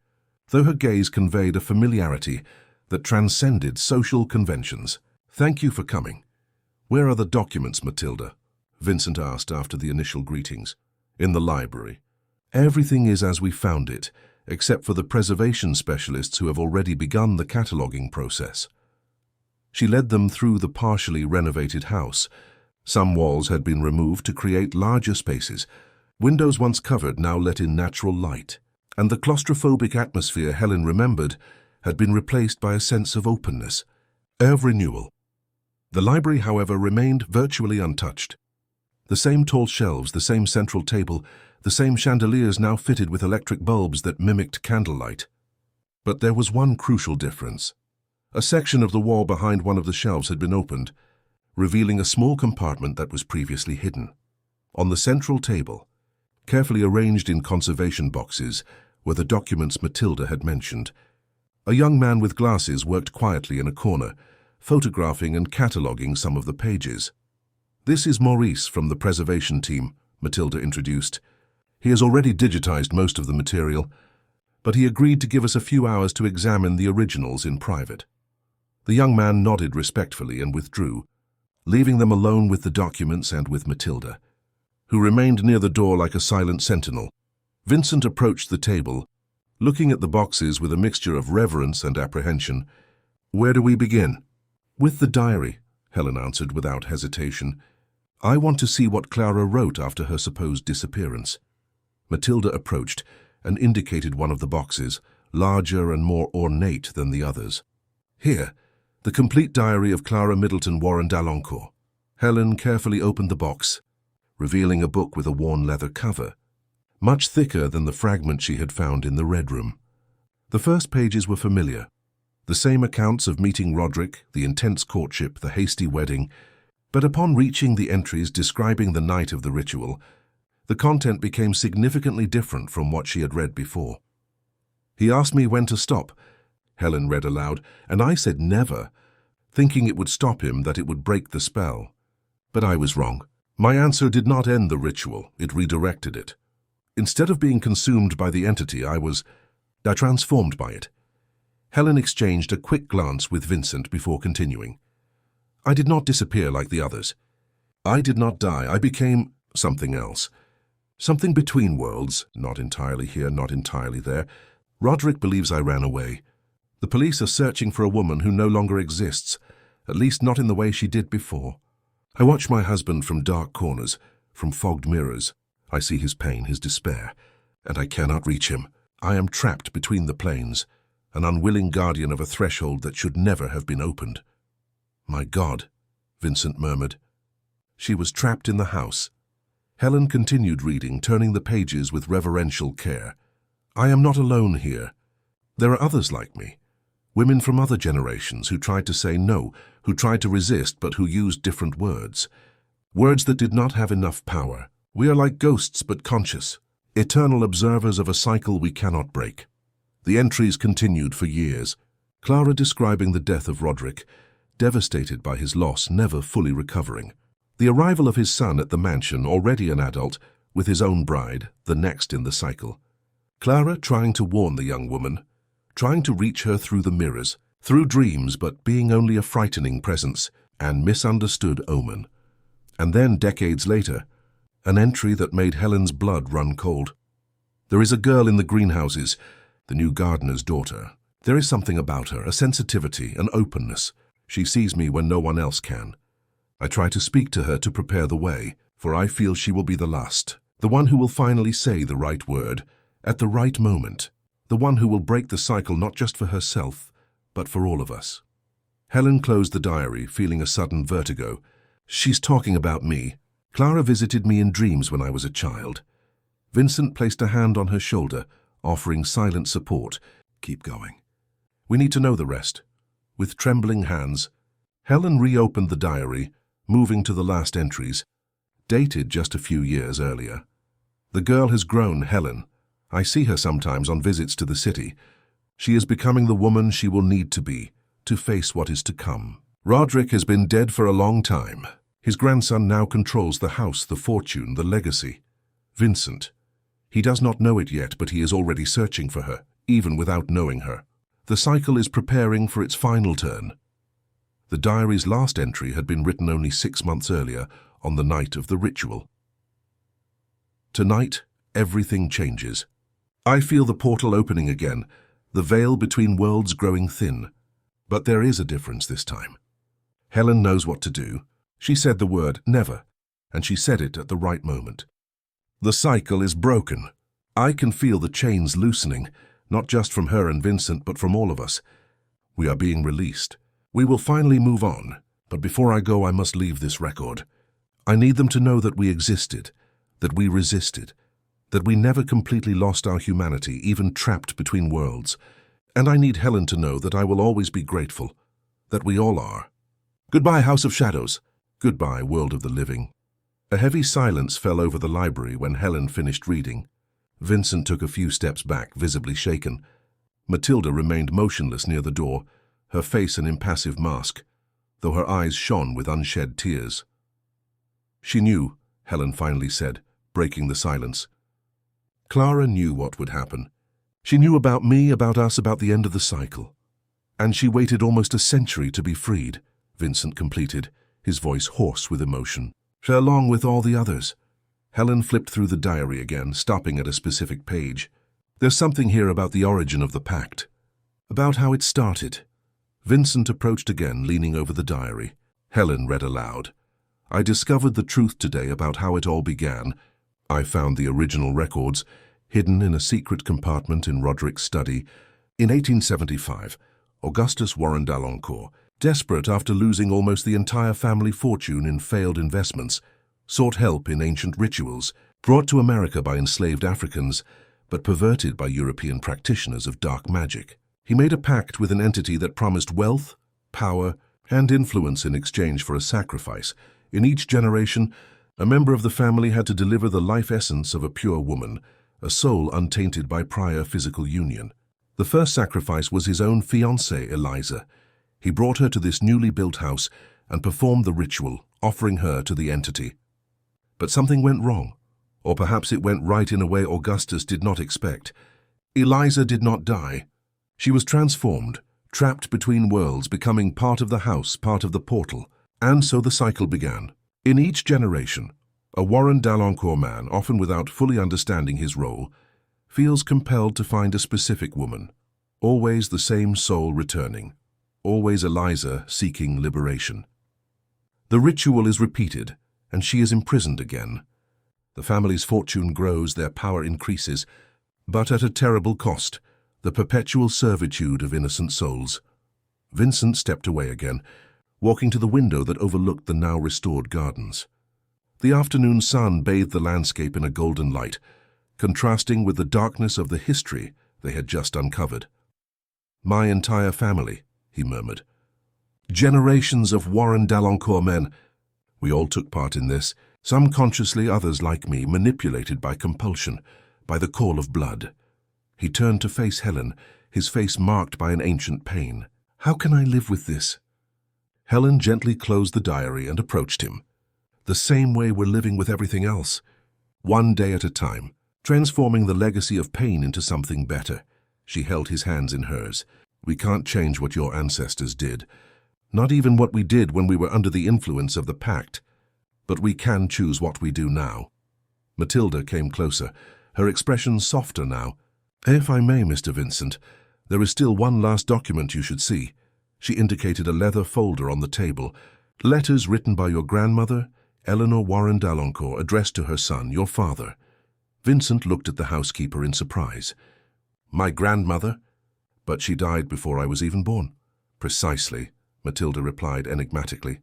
though her gaze conveyed a familiarity that transcended social conventions. "Thank you for coming." "Where are the documents, Matilda?" Vincent asked after the initial greetings. "In the library. Everything is as we found it, except for the preservation specialists who have already begun the cataloguing process." She led them through the partially renovated house. Some walls had been removed to create larger spaces. Windows once covered now let in natural light, and the claustrophobic atmosphere Helen remembered had been replaced by a sense of openness, of renewal. The library, however, remained virtually untouched. The same tall shelves, the same central table, the same chandeliers now fitted with electric bulbs that mimicked candlelight. But there was one crucial difference. A section of the wall behind one of the shelves had been opened, revealing a small compartment that was previously hidden. On the central table, carefully arranged in conservation boxes, were the documents Matilda had mentioned. A young man with glasses worked quietly in a corner, photographing and cataloguing some of the pages. "This is Maurice from the preservation team," Matilda introduced. "He has already digitized most of the material, but he agreed to give us a few hours to examine the originals in private." The young man nodded respectfully and withdrew, leaving them alone with the documents and with Matilda, who remained near the door like a silent sentinel. Vincent approached the table, looking at the boxes with a mixture of reverence and apprehension. "Where do we begin?" "With the diary," Helen answered without hesitation. "I want to see what Clara wrote after her supposed disappearance." Matilda approached and indicated one of the boxes, larger and more ornate than the others. "Here, the complete diary of Clara Middleton Warren d'Alencourt." Helen carefully opened the box, revealing a book with a worn leather cover, much thicker than the fragment she had found in the Red Room. The first pages were familiar. The same accounts of meeting Roderick, the intense courtship, the hasty wedding, but upon reaching the entries describing the night of the ritual, The content became significantly different from what she had read before. He asked me when to stop, Helen read aloud, and I said never, thinking it would stop him, that it would break the spell. But I was wrong. My answer did not end the ritual, it redirected it. Instead of being consumed by the entity, I was transformed by it. Helen exchanged a quick glance with Vincent before continuing. I did not disappear like the others. I did not die. I became something else. Something between worlds, not entirely here, not entirely there. Roderick believes I ran away. The police are searching for a woman who no longer exists, at least not in the way she did before. I watch my husband from dark corners, from fogged mirrors. I see his pain, his despair, and I cannot reach him. I am trapped between the planes, an unwilling guardian of a threshold that should never have been opened. My God, Vincent murmured. She was trapped in the house. Helen continued reading, turning the pages with reverential care. I am not alone here. There are others like me. Women from other generations who tried to say no, who tried to resist, but who used different words. Words that did not have enough power. We are like ghosts but conscious, eternal observers of a cycle we cannot break. The entries continued for years. Clara describing the death of Roderick, devastated by his loss, never fully recovering. The arrival of his son at the mansion, already an adult, with his own bride, the next in the cycle. Clara trying to warn the young woman, trying to reach her through the mirrors, through dreams, but being only a frightening presence, and misunderstood omen. And then, decades later, an entry that made Helen's blood run cold. There is a girl in the greenhouses, the new gardener's daughter. There is something about her, a sensitivity, an openness. She sees me when no one else can. I try to speak to her to prepare the way, for I feel she will be the last, the one who will finally say the right word, at the right moment, the one who will break the cycle not just for herself, but for all of us. Helen closed the diary, feeling a sudden vertigo. She's talking about me. Clara visited me in dreams when I was a child. Vincent placed a hand on her shoulder, offering silent support. Keep going. We need to know the rest. With trembling hands, Helen reopened the diary, moving to the last entries, dated just a few years earlier. The girl has grown, Helen. I see her sometimes on visits to the city. She is becoming the woman she will need to be, to face what is to come. Roderick has been dead for a long time. His grandson now controls the house, the fortune, the legacy. Vincent. He does not know it yet, but he is already searching for her, even without knowing her. The cycle is preparing for its final turn. The diary's last entry had been written only 6 months earlier, on the night of the ritual. Tonight, everything changes. I feel the portal opening again, the veil between worlds growing thin. But there is a difference this time. Helen knows what to do. She said the word never, and she said it at the right moment. The cycle is broken. I can feel the chains loosening, not just from her and Vincent, but from all of us. We are being released. We will finally move on, but before I go, I must leave this record. I need them to know that we existed, that we resisted, that we never completely lost our humanity, even trapped between worlds. And I need Helen to know that I will always be grateful, that we all are. Goodbye, House of Shadows. Goodbye, world of the living. A heavy silence fell over the library when Helen finished reading. Vincent took a few steps back, visibly shaken. Matilda remained motionless near the door, her face an impassive mask, though her eyes shone with unshed tears. She knew, Helen finally said, breaking the silence. Clara knew what would happen. She knew about me, about us, about the end of the cycle. And she waited almost a century to be freed, Vincent completed, his voice hoarse with emotion. Along with all the others. Helen flipped through the diary again, stopping at a specific page. There's something here about the origin of the pact, about how it started. Vincent approached again, leaning over the diary. Helen read aloud. I discovered the truth today about how it all began. I found the original records, hidden in a secret compartment in Roderick's study. In 1875, Augustus Warren d'Alencourt, desperate after losing almost the entire family fortune in failed investments, sought help in ancient rituals, brought to America by enslaved Africans, but perverted by European practitioners of dark magic. He made a pact with an entity that promised wealth, power, and influence in exchange for a sacrifice. In each generation, A member of the family had to deliver the life essence of a pure woman, a soul untainted by prior physical union. The first sacrifice was his own fiancée, Eliza. He brought her to this newly built house and performed the ritual, offering her to the entity. But something went wrong, or perhaps it went right in a way Augustus did not expect. Eliza did not die. She was transformed, trapped between worlds, becoming part of the house, part of the portal. And so the cycle began. In each generation, a Warren d'Alencourt man, often without fully understanding his role, feels compelled to find a specific woman, always the same soul returning, always Eliza seeking liberation. The ritual is repeated, and she is imprisoned again. The family's fortune grows, their power increases, but at a terrible cost, the perpetual servitude of innocent souls. Vincent stepped away again, walking to the window that overlooked the now restored gardens. The afternoon sun bathed the landscape in a golden light, contrasting with the darkness of the history they had just uncovered. "My entire family," he murmured. "Generations of Warren d'Alencourt men. We all took part in this, some consciously, others like me, manipulated by compulsion, by the call of blood." He turned to face Helen, his face marked by an ancient pain. "How can I live with this?" Helen gently closed the diary and approached him. "The same way we're living with everything else. One day at a time, transforming the legacy of pain into something better." She held his hands in hers. "We can't change what your ancestors did. Not even what we did when we were under the influence of the pact. But we can choose what we do now." Matilda came closer, her expression softer now. "If I may, Mr. Vincent, there is still one last document you should see." She indicated a leather folder on the table. "Letters written by your grandmother, Eleanor Warren d'Alencourt, addressed to her son, your father." Vincent looked at the housekeeper in surprise. "My grandmother? But she died before I was even born." "Precisely," Matilda replied enigmatically.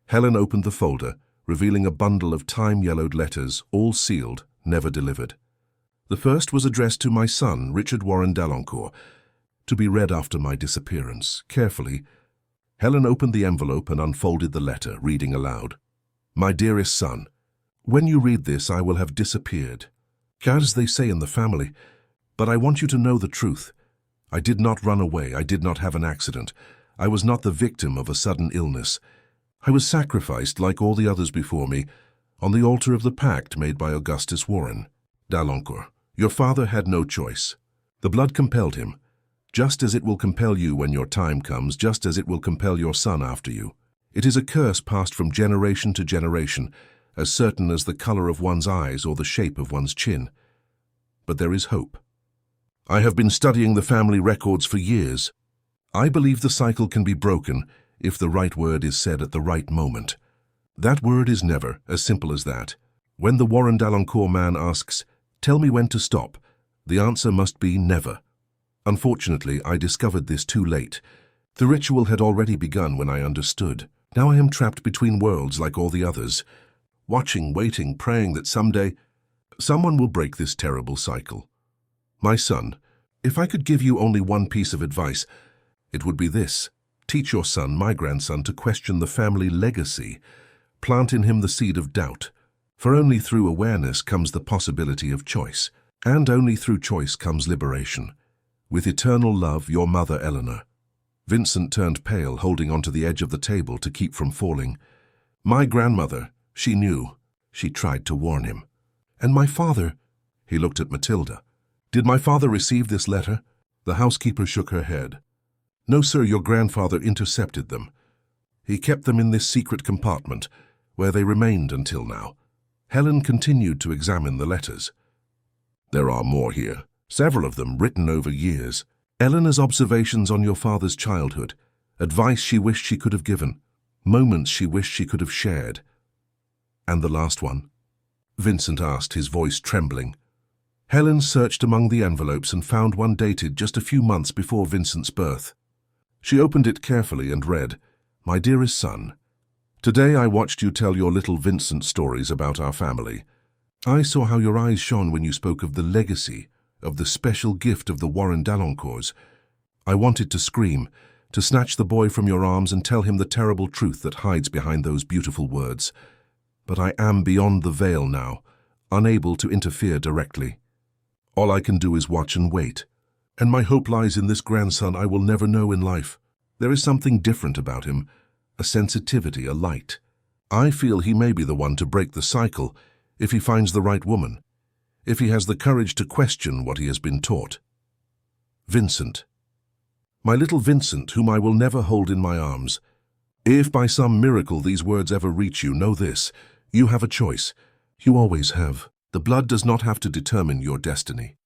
Helen opened the folder, revealing a bundle of time-yellowed letters, all sealed, never delivered. The first was addressed to my son, Richard Warren d'Alencourt, to be read after my disappearance. Carefully, Helen opened the envelope and unfolded the letter, reading aloud. "My dearest son, when you read this, I will have disappeared, as they say in the family, but I want you to know the truth. I did not run away. I did not have an accident. I was not the victim of a sudden illness. I was sacrificed, like all the others before me, on the altar of the pact made by Augustus Warren d'Alencourt. Your father had no choice. The blood compelled him, just as it will compel you when your time comes, just as it will compel your son after you. It is a curse passed from generation to generation, as certain as the color of one's eyes or the shape of one's chin. But there is hope. I have been studying the family records for years. I believe the cycle can be broken if the right word is said at the right moment. That word is never, as simple as that. When the Warren d'Alencourt man asks, 'Tell me when to stop,' the answer must be never. Unfortunately, I discovered this too late. The ritual had already begun when I understood. Now I am trapped between worlds like all the others, watching, waiting, praying that someday someone will break this terrible cycle. My son, if I could give you only one piece of advice, it would be this. Teach your son, my grandson, to question the family legacy. Plant in him the seed of doubt. For only through awareness comes the possibility of choice, and only through choice comes liberation. With eternal love, your mother, Eleanor." Vincent turned pale, holding onto the edge of the table to keep from falling. "My grandmother, she knew. She tried to warn him. And my father," he looked at Matilda. "Did my father receive this letter?" The housekeeper shook her head. "No, sir, your grandfather intercepted them. He kept them in this secret compartment, where they remained until now." Helen continued to examine the letters. "There are more here, several of them written over years. Eleanor's observations on your father's childhood, advice she wished she could have given, moments she wished she could have shared." "And the last one?" Vincent asked, his voice trembling. Helen searched among the envelopes and found one dated just a few months before Vincent's birth. She opened it carefully and read, "My dearest son, today I watched you tell your little Vincent stories about our family. I saw how your eyes shone when you spoke of the legacy, of the special gift of the Warren d'Alencourts. I wanted to scream, to snatch the boy from your arms and tell him the terrible truth that hides behind those beautiful words. But I am beyond the veil now, unable to interfere directly. All I can do is watch and wait. And my hope lies in this grandson I will never know in life. There is something different about him, a sensitivity, a light. I feel he may be the one to break the cycle if he finds the right woman, if he has the courage to question what he has been taught. Vincent. My little Vincent, whom I will never hold in my arms. If by some miracle these words ever reach you, know this: you have a choice. You always have. The blood does not have to determine your destiny.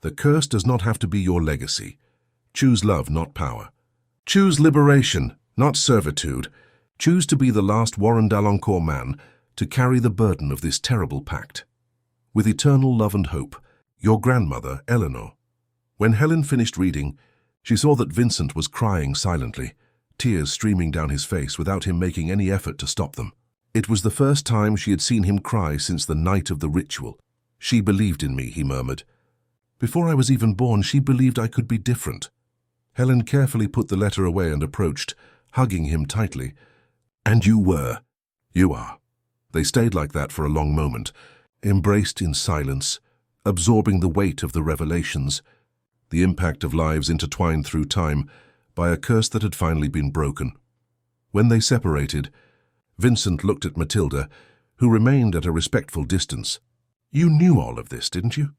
The curse does not have to be your legacy. Choose love, not power. Choose liberation, not servitude. Choose to be the last Warren d'Alencourt man to carry the burden of this terrible pact. With eternal love and hope, your grandmother, Eleanor. When Helen finished reading, she saw that Vincent was crying silently, tears streaming down his face without him making any effort to stop them. It was the first time she had seen him cry since the night of the ritual. She believed in me, he murmured. Before I was even born, she believed I could be different. Helen carefully put the letter away and approached, hugging him tightly. And you were. You are. They stayed like that for a long moment, embraced in silence, absorbing the weight of the revelations, the impact of lives intertwined through time by a curse that had finally been broken. When they separated, Vincent looked at Matilda, who remained at a respectful distance. You knew all of this, didn't you?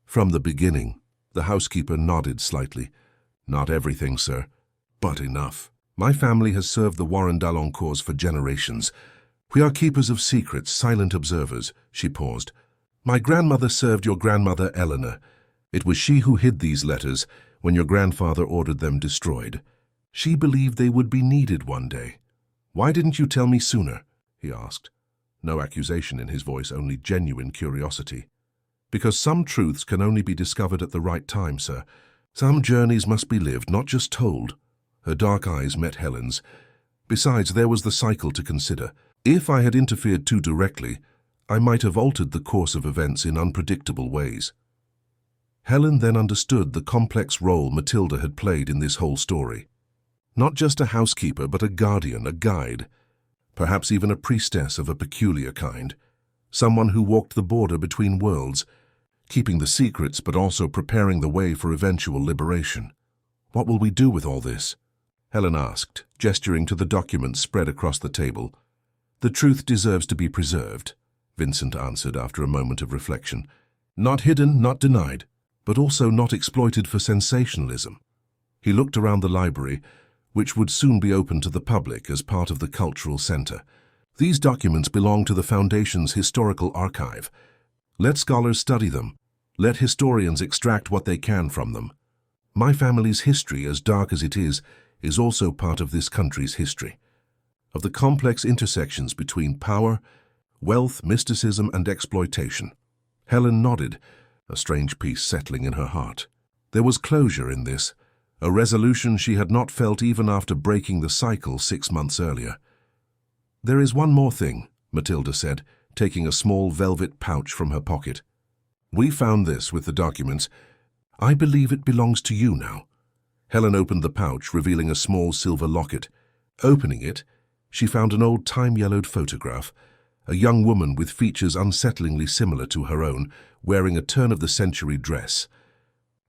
From the beginning, the housekeeper nodded slightly. Not everything, sir, but enough. My family has served the Warren d'Alencourts for generations. We are keepers of secrets, silent observers. She paused. My grandmother served your grandmother Eleanor. It was she who hid these letters when your grandfather ordered them destroyed. She believed they would be needed one day. Why didn't you tell me sooner? He asked. No accusation in his voice, only genuine curiosity. Because some truths can only be discovered at the right time, sir. Some journeys must be lived, not just told. Her dark eyes met Helen's. Besides, there was the cycle to consider. If I had interfered too directly, I might have altered the course of events in unpredictable ways. Helen then understood the complex role Matilda had played in this whole story. Not just a housekeeper, but a guardian, a guide, perhaps even a priestess of a peculiar kind, someone who walked the border between worlds, keeping the secrets but also preparing the way for eventual liberation. What will we do with all this? Helen asked, gesturing to the documents spread across the table. The truth deserves to be preserved, Vincent answered after a moment of reflection. Not hidden, not denied, but also not exploited for sensationalism. He looked around the library, which would soon be open to the public as part of the cultural center. These documents belong to the Foundation's historical archive. Let scholars study them. Let historians extract what they can from them. My family's history, as dark as it is also part of this country's history. Of the complex intersections between power, wealth, mysticism, and exploitation. Helen nodded, a strange peace settling in her heart. There was closure in this, a resolution she had not felt even after breaking the cycle 6 months earlier. There is one more thing, Matilda said, taking a small velvet pouch from her pocket. We found this with the documents. I believe it belongs to you now. Helen opened the pouch, revealing a small silver locket. Opening it, she found an old time-yellowed photograph, a young woman with features unsettlingly similar to her own, wearing a turn-of-the-century dress.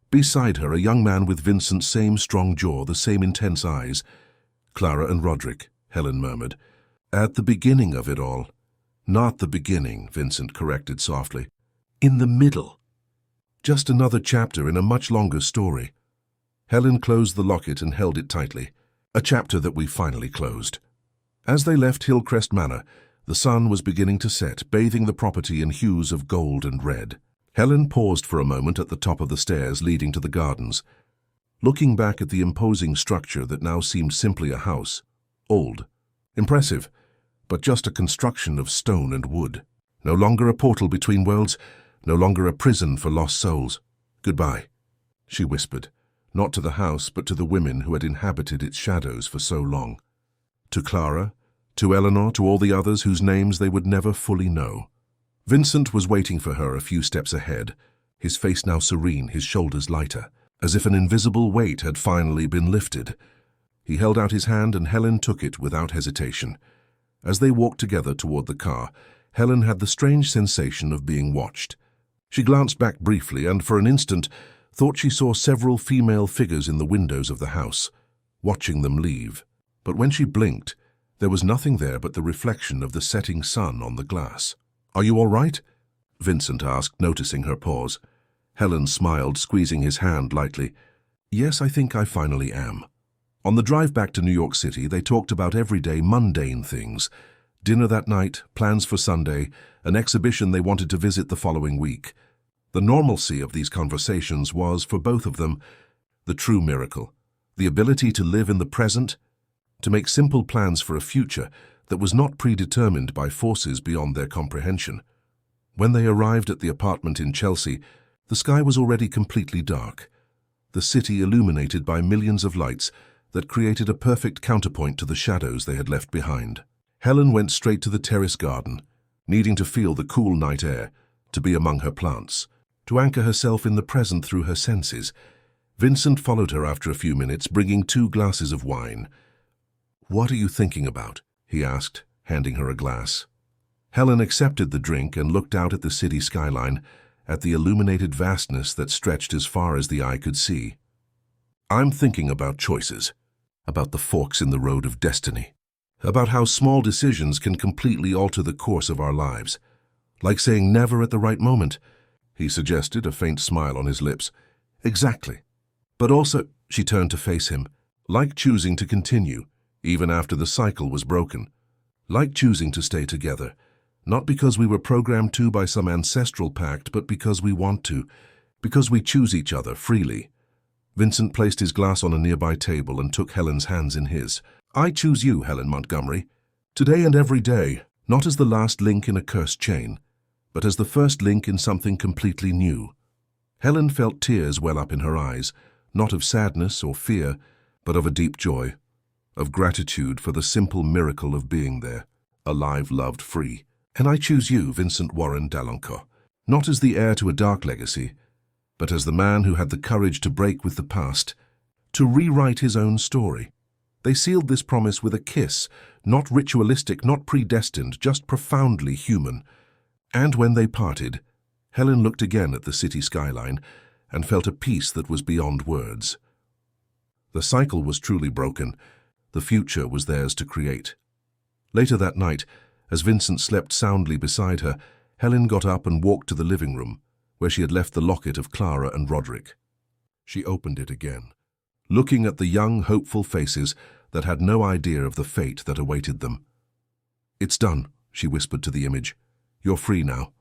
Beside her, a young man with Vincent's same strong jaw, the same intense eyes. Clara and Roderick, Helen murmured. At the beginning of it all. Not the beginning, Vincent corrected softly. In the middle. Just another chapter in a much longer story. Helen closed the locket and held it tightly. A chapter that we finally closed. As they left Hillcrest Manor, the sun was beginning to set, bathing the property in hues of gold and red. Helen paused for a moment at the top of the stairs leading to the gardens, looking back at the imposing structure that now seemed simply a house. Old, impressive, but just a construction of stone and wood. No longer a portal between worlds, no longer a prison for lost souls. Goodbye, she whispered, not to the house but to the women who had inhabited its shadows for so long. To Clara, to Eleanor, to all the others whose names they would never fully know. Vincent was waiting for her a few steps ahead, his face now serene, his shoulders lighter, as if an invisible weight had finally been lifted. He held out his hand and Helen took it without hesitation. As they walked together toward the car, Helen had the strange sensation of being watched. She glanced back briefly and, for an instant, thought she saw several female figures in the windows of the house, watching them leave. But when she blinked, there was nothing there but the reflection of the setting sun on the glass. "Are you all right?" Vincent asked, noticing her pause. Helen smiled, squeezing his hand lightly. "Yes, I think I finally am." On the drive back to New York City, they talked about everyday, mundane things. Dinner that night, plans for Sunday, an exhibition they wanted to visit the following week. The normalcy of these conversations was, for both of them, the true miracle. The ability to live in the present, to make simple plans for a future that was not predetermined by forces beyond their comprehension. When they arrived at the apartment in Chelsea, the sky was already completely dark, the city illuminated by millions of lights that created a perfect counterpoint to the shadows they had left behind. Helen went straight to the terrace garden, needing to feel the cool night air, to be among her plants, to anchor herself in the present through her senses. Vincent followed her after a few minutes, bringing 2 glasses of wine. "What are you thinking about?" he asked, handing her a glass. Helen accepted the drink and looked out at the city skyline, at the illuminated vastness that stretched as far as the eye could see. "I'm thinking about choices, about the forks in the road of destiny, about how small decisions can completely alter the course of our lives. Like saying never at the right moment," he suggested, a faint smile on his lips. "Exactly. But also," she turned to face him, "like choosing to continue, even after the cycle was broken. Like choosing to stay together, not because we were programmed to by some ancestral pact, but because we want to, because we choose each other freely." Vincent placed his glass on a nearby table and took Helen's hands in his. "I choose you, Helen Montgomery, today and every day, not as the last link in a cursed chain, but as the first link in something completely new." Helen felt tears well up in her eyes, not of sadness or fear, but of a deep joy, of gratitude for the simple miracle of being there, alive, loved, free. "And I choose you, Vincent Warren d'Alencourt, not as the heir to a dark legacy, but as the man who had the courage to break with the past, to rewrite his own story." They sealed this promise with a kiss, not ritualistic, not predestined, just profoundly human. And when they parted, Helen looked again at the city skyline and felt a peace that was beyond words. The cycle was truly broken. The future was theirs to create. Later that night, as Vincent slept soundly beside her, Helen got up and walked to the living room, where she had left the locket of Clara and Roderick. She opened it again, looking at the young, hopeful faces that had no idea of the fate that awaited them. "It's done," she whispered to the image. "You're free now.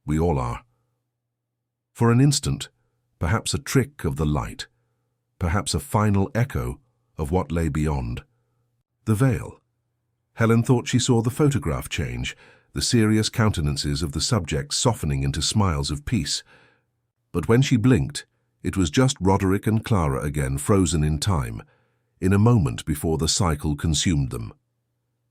We all are." For an instant, perhaps a trick of the light, perhaps a final echo of what lay beyond. The veil. Helen thought she saw the photograph change, the serious countenances of the subjects softening into smiles of peace. But when she blinked, it was just Roderick and Clara again, frozen in time, in a moment before the cycle consumed them.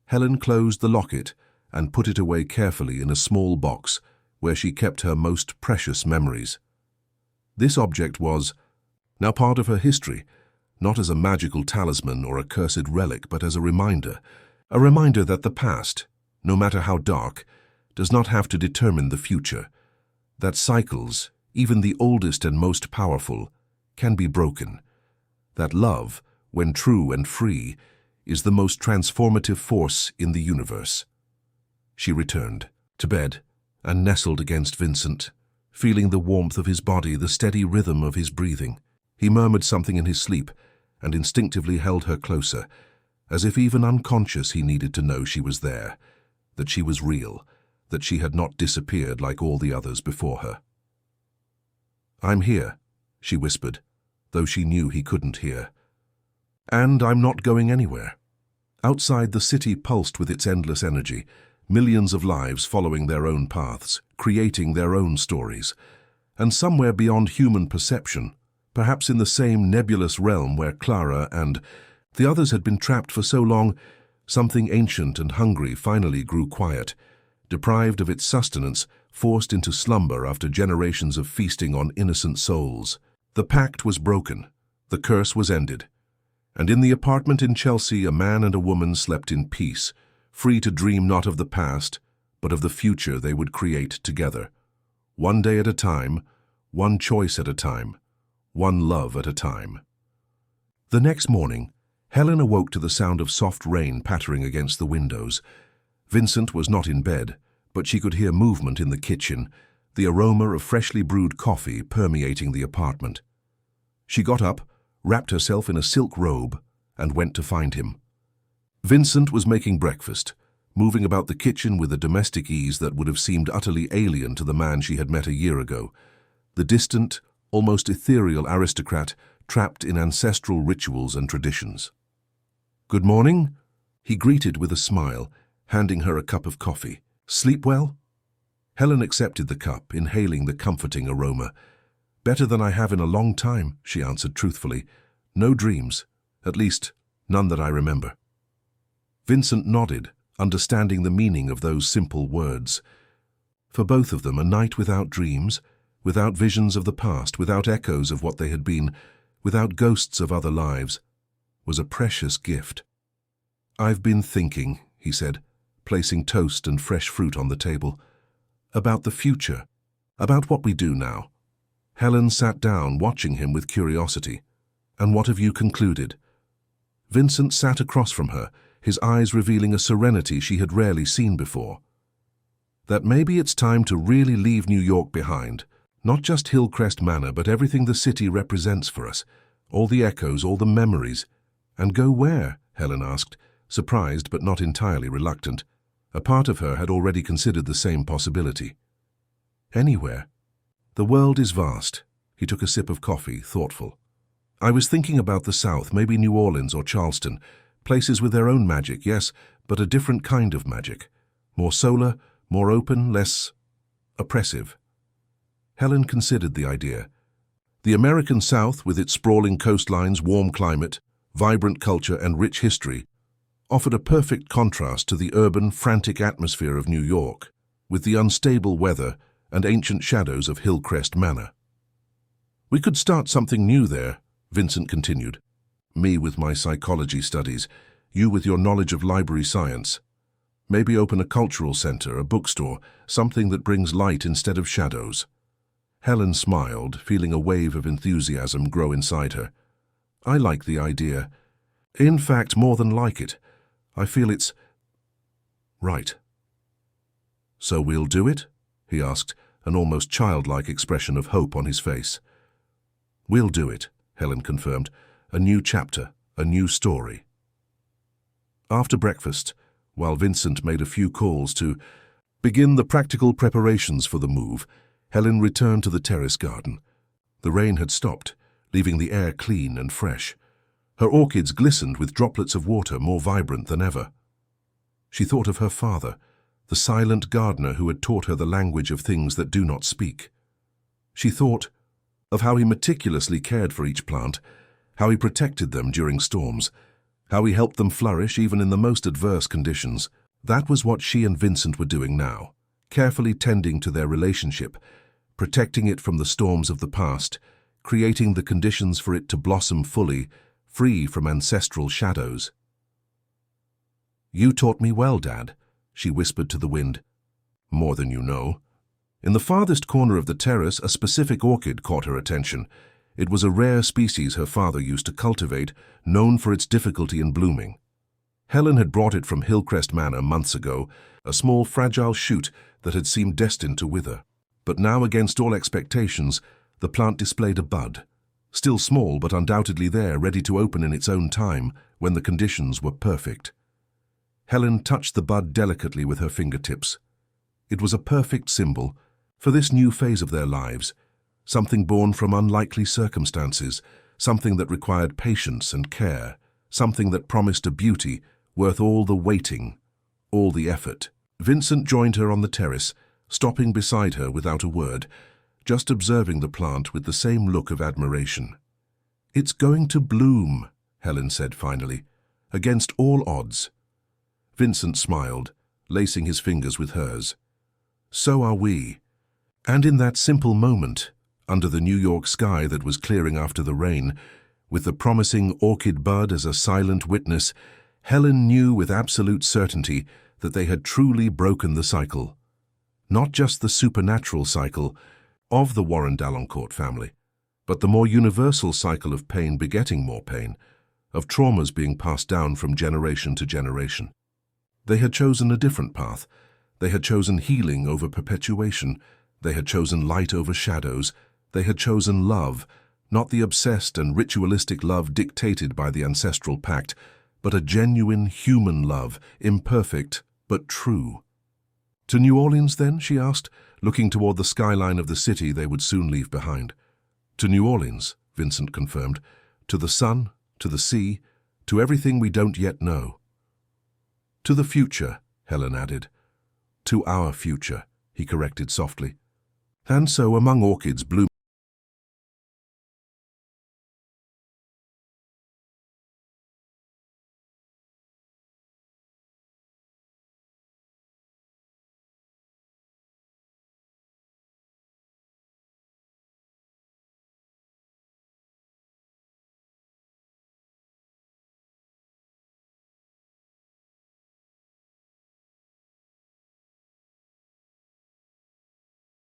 Helen closed the locket and put it away carefully in a small box where she kept her most precious memories. This object was now part of her history, not as a magical talisman or a cursed relic, but as a reminder that the past, no matter how dark, does not have to determine the future, that cycles, even the oldest and most powerful, can be broken, that love, when true and free, is the most transformative force in the universe. She returned to bed and nestled against Vincent, feeling the warmth of his body, the steady rhythm of his breathing. He murmured something in his sleep and instinctively held her closer, as if even unconscious he needed to know she was there, that she was real, that she had not disappeared like all the others before her. "I'm here," she whispered, though she knew he couldn't hear. "And I'm not going anywhere." Outside, the city pulsed with its endless energy, millions of lives following their own paths, creating their own stories. And somewhere beyond human perception, perhaps in the same nebulous realm where Clara and the others had been trapped for so long, something ancient and hungry finally grew quiet, deprived of its sustenance, forced into slumber after generations of feasting on innocent souls. The pact was broken, the curse was ended, and in the apartment in Chelsea a man and a woman slept in peace, free to dream not of the past, but of the future they would create together. One day at a time, one choice at a time, one love at a time. The next morning, Helen awoke to the sound of soft rain pattering against the windows. Vincent was not in bed, but she could hear movement in the kitchen, the aroma of freshly brewed coffee permeating the apartment. She got up, wrapped herself in a silk robe, and went to find him. Vincent was making breakfast, moving about the kitchen with a domestic ease that would have seemed utterly alien to the man she had met a year ago, the distant, almost ethereal aristocrat trapped in ancestral rituals and traditions. "Good morning," he greeted with a smile, handing her a cup of coffee. "Sleep well?" Helen accepted the cup, inhaling the comforting aroma. "Better than I have in a long time," she answered truthfully. "No dreams, at least none that I remember." Vincent nodded, understanding the meaning of those simple words. For both of them, a night without dreams, without visions of the past, without echoes of what they had been, without ghosts of other lives, was a precious gift. "I've been thinking," he said, placing toast and fresh fruit on the table, "about the future, about what we do now." Helen sat down, watching him with curiosity. "And what have you concluded?" Vincent sat across from her, his eyes revealing a serenity she had rarely seen before. "That maybe it's time to really leave New York behind, not just Hillcrest Manor, but everything the city represents for us, all the echoes, all the memories." "And go where?" Helen asked, surprised but not entirely reluctant. A part of her had already considered the same possibility. "Anywhere. The world is vast." He took a sip of coffee, thoughtful. "I was thinking about the South, maybe New Orleans or Charleston, places with their own magic, yes, but a different kind of magic. More solar, more open, less oppressive." Helen considered the idea. The American South, with its sprawling coastlines, warm climate, vibrant culture, and rich history, offered a perfect contrast to the urban, frantic atmosphere of New York, with the unstable weather and ancient shadows of Hillcrest Manor. "We could start something new there," Vincent continued. "Me with my psychology studies, you with your knowledge of library science. Maybe open a cultural center, a bookstore, something that brings light instead of shadows." Helen smiled, feeling a wave of enthusiasm grow inside her. "I like the idea. In fact, more than like it. I feel it's right." "So we'll do it?" he asked, an almost childlike expression of hope on his face. "We'll do it," Helen confirmed. "A new chapter, a new story." After breakfast, while Vincent made a few calls to begin the practical preparations for the move, Helen returned to the terrace garden. The rain had stopped, leaving the air clean and fresh. Her orchids glistened with droplets of water more vibrant than ever. She thought of her father, the silent gardener who had taught her the language of things that do not speak. She thought of how he meticulously cared for each plant, how he protected them during storms, how he helped them flourish even in the most adverse conditions. That was what she and Vincent were doing now, carefully tending to their relationship, protecting it from the storms of the past, creating the conditions for it to blossom fully, free from ancestral shadows. "You taught me well, Dad," she whispered to the wind. "More than you know." In the farthest corner of the terrace, a specific orchid caught her attention. It was a rare species her father used to cultivate, known for its difficulty in blooming. Helen had brought it from Hillcrest Manor months ago, a small fragile shoot that had seemed destined to wither. But now, against all expectations, the plant displayed a bud, still small but undoubtedly there, ready to open in its own time when the conditions were perfect. Helen touched the bud delicately with her fingertips. It was a perfect symbol for this new phase of their lives, something born from unlikely circumstances, something that required patience and care, something that promised a beauty worth all the waiting, all the effort. Vincent joined her on the terrace, stopping beside her without a word, just observing the plant with the same look of admiration. "It's going to bloom," Helen said finally, "against all odds." Vincent smiled, lacing his fingers with hers. "So are we." And in that simple moment, under the New York sky that was clearing after the rain, with the promising orchid bud as a silent witness, Helen knew with absolute certainty that they had truly broken the cycle. Not just the supernatural cycle of the Warren d'Alencourt family, but the more universal cycle of pain begetting more pain, of traumas being passed down from generation to generation. They had chosen a different path. They had chosen healing over perpetuation. They had chosen light over shadows. They had chosen love, not the obsessed and ritualistic love dictated by the ancestral pact, but a genuine human love, imperfect but true. To New Orleans, then, she asked, looking toward the skyline of the city they would soon leave behind. To New Orleans, Vincent confirmed, to the sun, to the sea, to everything we don't yet know. To the future, Helen added. To our future, he corrected softly. And so among orchids blooming